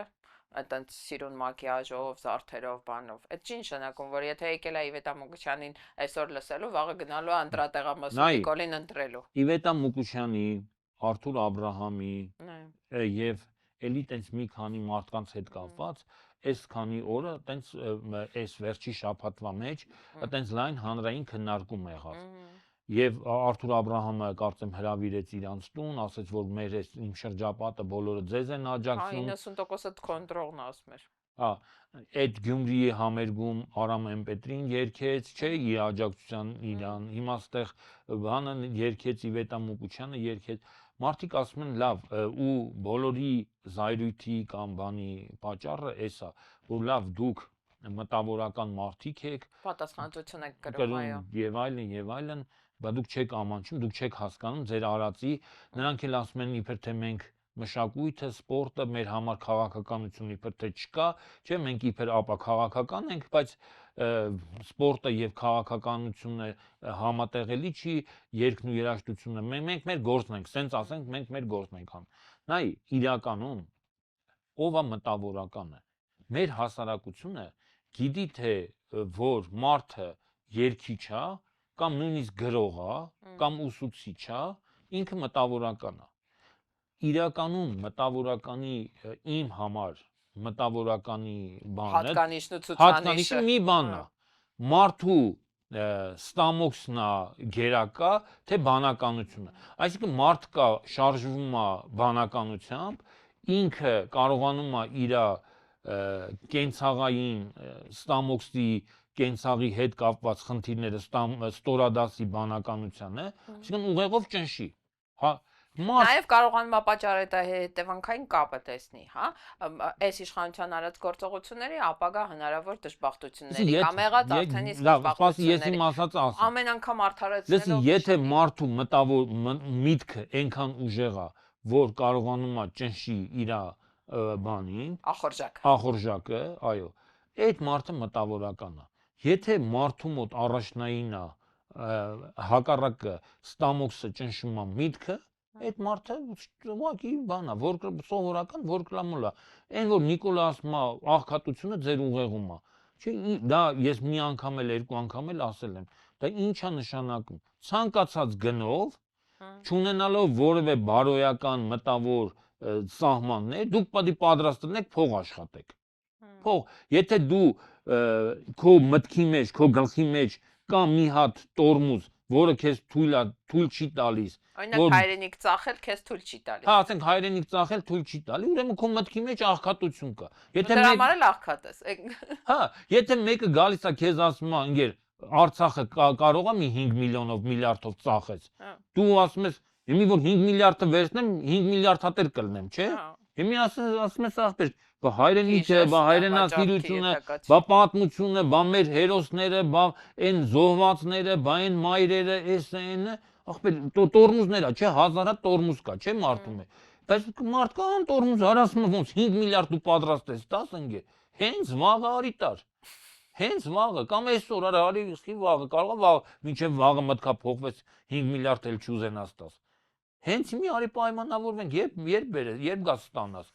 Այդտենց սիրուն մակիաժով, զարդերով, բանով։ Այդ չի նշանակում, որ եթե եկել է Իվետա Մուկուչյանին այսօր լսելու, վաղը գնալու է ընտրատեղամասում Նիկոլին ընտրելու։ Իվետա Մուկուչյանի, Արթուր Աբրահամի եւ էլի տենց մի քանի մարդկանց հետ կապված, այս քանի օրը տենց այս վերջի շաբաթվա մեջ տենց լայն հանրային քննարկում եղավ։ Եվ Արթուր Աբրահամը կարծեմ հրավիրեց իրանց տուն, ասաց որ մեր իմ շրջապատը բոլորը ձեզ են աջակցում։ 90%-ը քոնտրոլն ասում էր։ այդ Գյումրիի համերգում Արամ Էմպետրին երգեց, չէ, իր աջակցության իրան, հիմա այդտեղ բանը երգեց Իվետա Մուկուչյանը երգեց, մարդիկ ասում են լավ, ու բոլորի զայրույթի կամ բանի պատճառը էսա, որ լավ դուք մտավորական մարդիկ եք, Պատասխանատվություն եք կրում, այո։ եւ այլն, բայց դուք չեք ամանչում, դուք չեք հասկանում ձեր արածի, նրանք էլ ասում են իբր թե մենք մշակույթը, սպորտը մեր համար քաղաքականություն իբր թե չկա, չէ, մենք իբր ապա քաղաքական ենք, բայց սպորտը եւ քաղաքականությունը համատեղելի չի, երգն ու երաժշտությունը մենք մեր գործն ենք, սենց ասենք, մենք մեր գործն ենք անում։ Նայ, իրականում ով է մտավորականը։ Մեր հասարակությունը գիտի թե որ մարդը երգիչ է, կամ նույնիսկ գրող է, կամ ուսուցիչ է, ինքը մտավորական է։ Իրականում մտավորականի իմ համար մտավորականի բանը Հատկանիշն ու հատկանիշը ցուցանիշը մի բանն է մարդու ստամոքսն է գերակա թե բանականությունը այսինքն մարդ կա շարժվում է բանականությամբ ինքը կարողանում է իր կենցաղային ստամոքսի կենցաղի հետ կապված խնդիրները ստորադասի բանականությանը այսինքն ուղեղով ճնշի հա Նաև կարողանում է պատճառել դա հետևանքային կապը տեսնի, հա, այս իշխանության արած գործողությունների ապագա հնարավոր դժբախտությունների կամ եղած արդեն իսկ դժբախտությունների։ Ամեն անգամ արդարացնելով։ Լսի, եթե մարդու մտավոր միտքը այնքան ուժեղ է, որ կարողանում է ճնշի իր բանին, ախորժակը, այո, այդ մարդը մտավորական է։ Եթե մարդու մոտ առաջնային է հակառակը ստամոքսը ճնշում է միտքը այդ մարդը ուղղակի բան է, որ սովորական, որ կլամոլա։ Այն որ Նիկոլը ասում է աղքատությունը ձեր ուղեղում է։ Չէ, դա ես մի անգամ էլ երկու անգամ էլ ասել եմ։ Դա ինչ է նշանակում։ Ցանկացած գնով, չունենալով որևէ բարոյական մտավոր սահմաններ, դուք պետք է պատրաստ լինեք փող աշխատեք։ Փող, եթե դու քո մտքի մեջ, քո գլխի մեջ կա մի հատ տորմուզ, որը քեզ թույլ չի տալիս Օրինակ հայրենիք ծախել քեզ թույլ չի տալիս։ Հա, ասենք հայրենիք ծախել թույլ չի տալի, ուրեմն քո մտքի մեջ աղքատություն կա։ Եթե դրա համար էլ աղքատ ես։ Հա, եթե մեկը գալիս է քեզ ասում է, ընկեր, Արցախը կարող է մի 5 միլիոնով, միլիարդով ծախեց։ Դու ասում ես, հիմի որ 5 միլիարդը վերցնեմ, 5 միլիարդ հատեր կլնեմ, չէ։ Հիմի ասում ես ախպեր, բա հայրենիքը, բա հայրենասիրությունը, բա պատմությունը, բա մեր հերոսները, բա այն զոհվածները, բա այն մայրերը, էսը ախպեր տորմուզները, չէ, հազարատ տորմուզ կա, չէ, մարդում է։ Բայց մարդ կա ան տորմուզ հարասում ոնց 5 միլիարդ դու պատրաստ ես տաս ընկեր։ Հենց վաղը արի տար։ Հենց վաղը կամ այսօր արի իսկի վաղը կարող է վաղ մինչև վաղը մտքա փոխվեց 5 միլիարդ էլ չուզենաս տաս։ Հենց մի արի պայմանավորվենք, երբ գաս ստանաս։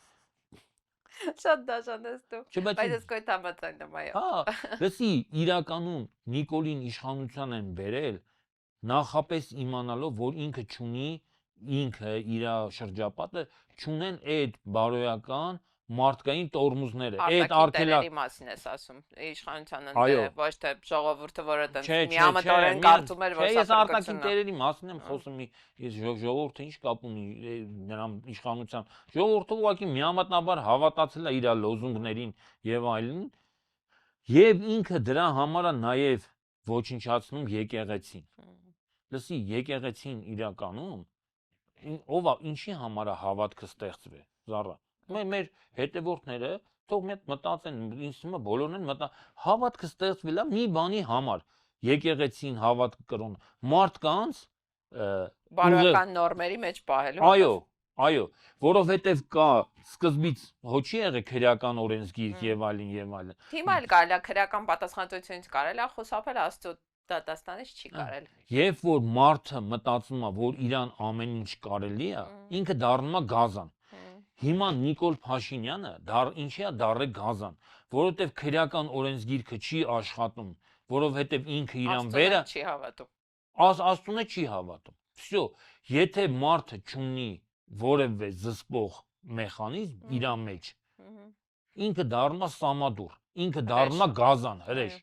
Շատ դաշան ես դու։ Բայց ես կոյտամացան եմ այո։ Հա, լսի, իրականում Նիկոլին իշխանության են բերել նախապես իմանալով, որ ինքը չունի, ինքը իր շրջապատը չունեն այդ բարոյական մարդկային տորմուզները, այդ արգելակի մասին ես ասում, իշխանության ընկերը, ոչ թե ժողովուրդը, որը միամտորեն կարծում էր, որ սա ես արտաքին տերերի մասին եմ խոսում, ես ժողովուրդը ինչ կապ ունի նրան իշխանության, ժողովուրդը ուղղակի միամատնաբար հավատացել է իր լոզունգներին եւ այլն, եւ ինքը դրա համար է նաեւ ոչնչացնում եկեղեցին։ Լսի, եկեղեցին իրականում ով է ինչի համար է հավատքը ստեղծվել, Զարա։ Մեր հետևորդները թող մեկ մտածեն, ինձ թվում է բոլորն են մտա հավատքը ստեղծվել է մի բանի համար, եկեղեցին հավատքը կրոն, մարդկանց բարոյական նորմերի մեջ պահելու։ Այո, որովհետև կա սկզբից հոչի եղել քրեական օրենսգիր եւ այլն։ Հիմա էլ կարելի է քրեական պատասխանատվությունից կարելի է խոսապել Աստծո դատաստանից չի կարել։ Երբ որ մարդը մտածում է, որ իրան ամեն ինչ կարելի է, ինքը դառնում է գազան։ Հիմա Նիկոլ Փաշինյանը ինչի է դառել գազան, որովհետև քրեական օրենսգիրքը չի աշխատում, որովհետև ինքը իրան վերը չի հավատում։ Աստծուն չի հավատում։ Всё, եթե մարդը չունի որևէ զսպող մեխանիզմ իր մեջ, ինքը դառնում է սամադուր, ինքը դառնում է գազան, հրեշ։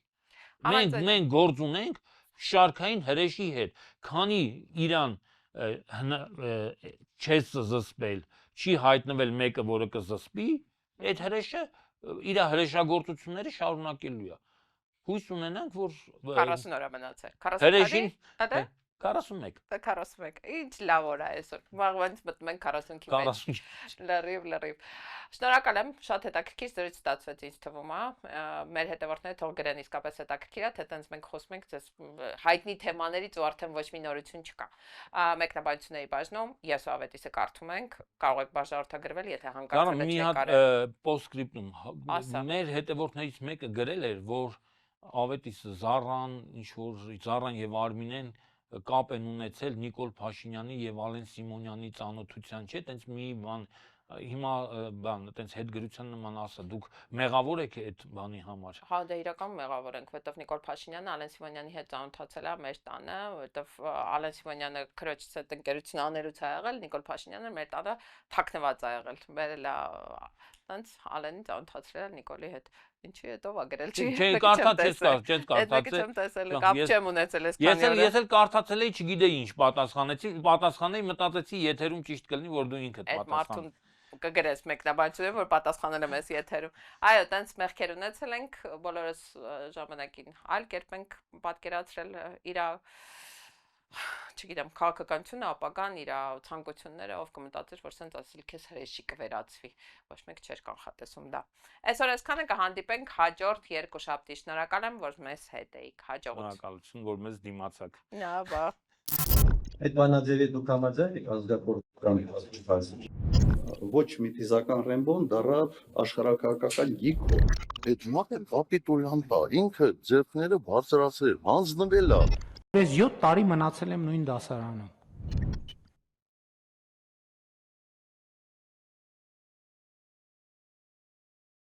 Մենք գործ ունենք շարքային հրեշի հետ, քանի իրան չես զսպել, չի հայտնվել մեկը, որը կզսպի, այդ հրեշը իր հրեշագործությունները շարունակելու է։ Հույս ունենանք, որ 40 օր է մնացել։ 40 հրեշին տարի, 41 41։ Ինչ լավ օր է այսօր։ Վաղվանց մտնում ենք 40-ի մեջ։ 40 Լրիվ։ Շնորհակալ եմ, շատ հետաքրքիր զրույց ստացվեց ինձ թվում է։ Մեր հետևորդները թող գրեն իսկապես հետաքրքիր է, թե տենց մենք խոսում ենք ձեզ հայտնի թեմաներից ու արդեն ոչ մի նորություն չկա։ Մեկնաբանությունների բաժնում ես ու Ավետիսը կարդում ենք, կարող եք բաժանորդագրվել, եթե հանկարծակի մի չեք հատ կարել։ պոստսկրիպտում մեր հետևորդներից մեկը գրել էր, որ Ավետիսը Զառան, ինչ որ Զառան եւ Արմինեն կապ են ունեցել Նիկոլ Փաշինյանի եւ Ալեն Սիմոնյանի ծանոթության, չէ՞, տենց մի բան հիմա բան, տենց հետգրության նման ասա, դուք մեղավոր եք այդ բանի համար։ Հա, դե իրական մեղավոր ենք, որովհետև Նիկոլ Փաշինյանը Ալեն Սիմոնյանի հետ ծանոթացել է մեր տանը, որովհետև Ալեն Սիմոնյանը քրոջից հետ ընկերություն անելուց է եղել, Նիկոլ Փաշինյանը մեր տանը թաքնված է եղել, բերել է տենց Ալենին ծանոթացրել է Նիկոլի հետ։ Ինչի հետո ա գրել չի։ Չէ, կարդաց, չես կարդացել։ Չեմ տեսել, կապ չեմ ունեցել այս Ես քանի էլ կարդացել էի, չգիտեի ինչ պատասխանեցի, պատասխանեի, մտածեցի եթերում ճիշտ կլինի, որ դու ինքդ այդ պատասխան։ մարդուն կգրես մեկնաբանությունը, որ պատասխանել եմ ես եթերում։ Այո, տենց մեղքեր ունեցել ենք, բոլորս ժամանակին այլ կերպ ենք պատկերացրել իր չգիտեմ, քաղաքականությունը, ապագան, իր ցանկությունները, ով կմտածեր, որ սենց ասել քեզ հրեշի կվերածվի։ Ոչ մեկ չէր կանխատեսում դա։ Այսօր այսքանը կհանդիպենք հաջորդ երկուշաբթի։ Շնորհակալ եմ, որ մեզ հետ էիք։ Հաջողություն։ Շնորհակալություն, որ մեզ դիմացաք։ Նավա։ Այդ բանաձևի դուք համաձայն եք ազգակործության հասցեին։ Ոչ մի ֆիզիկական Ռեմբոն դառավ աշխարհակահաղական գիգ։ Այդ մարդը կապիտուլյանտ է, ինքը ձեռքները բարձրացրել, հանձնվել է։ Ես 7 տարի մնացել եմ նույն դասարանում։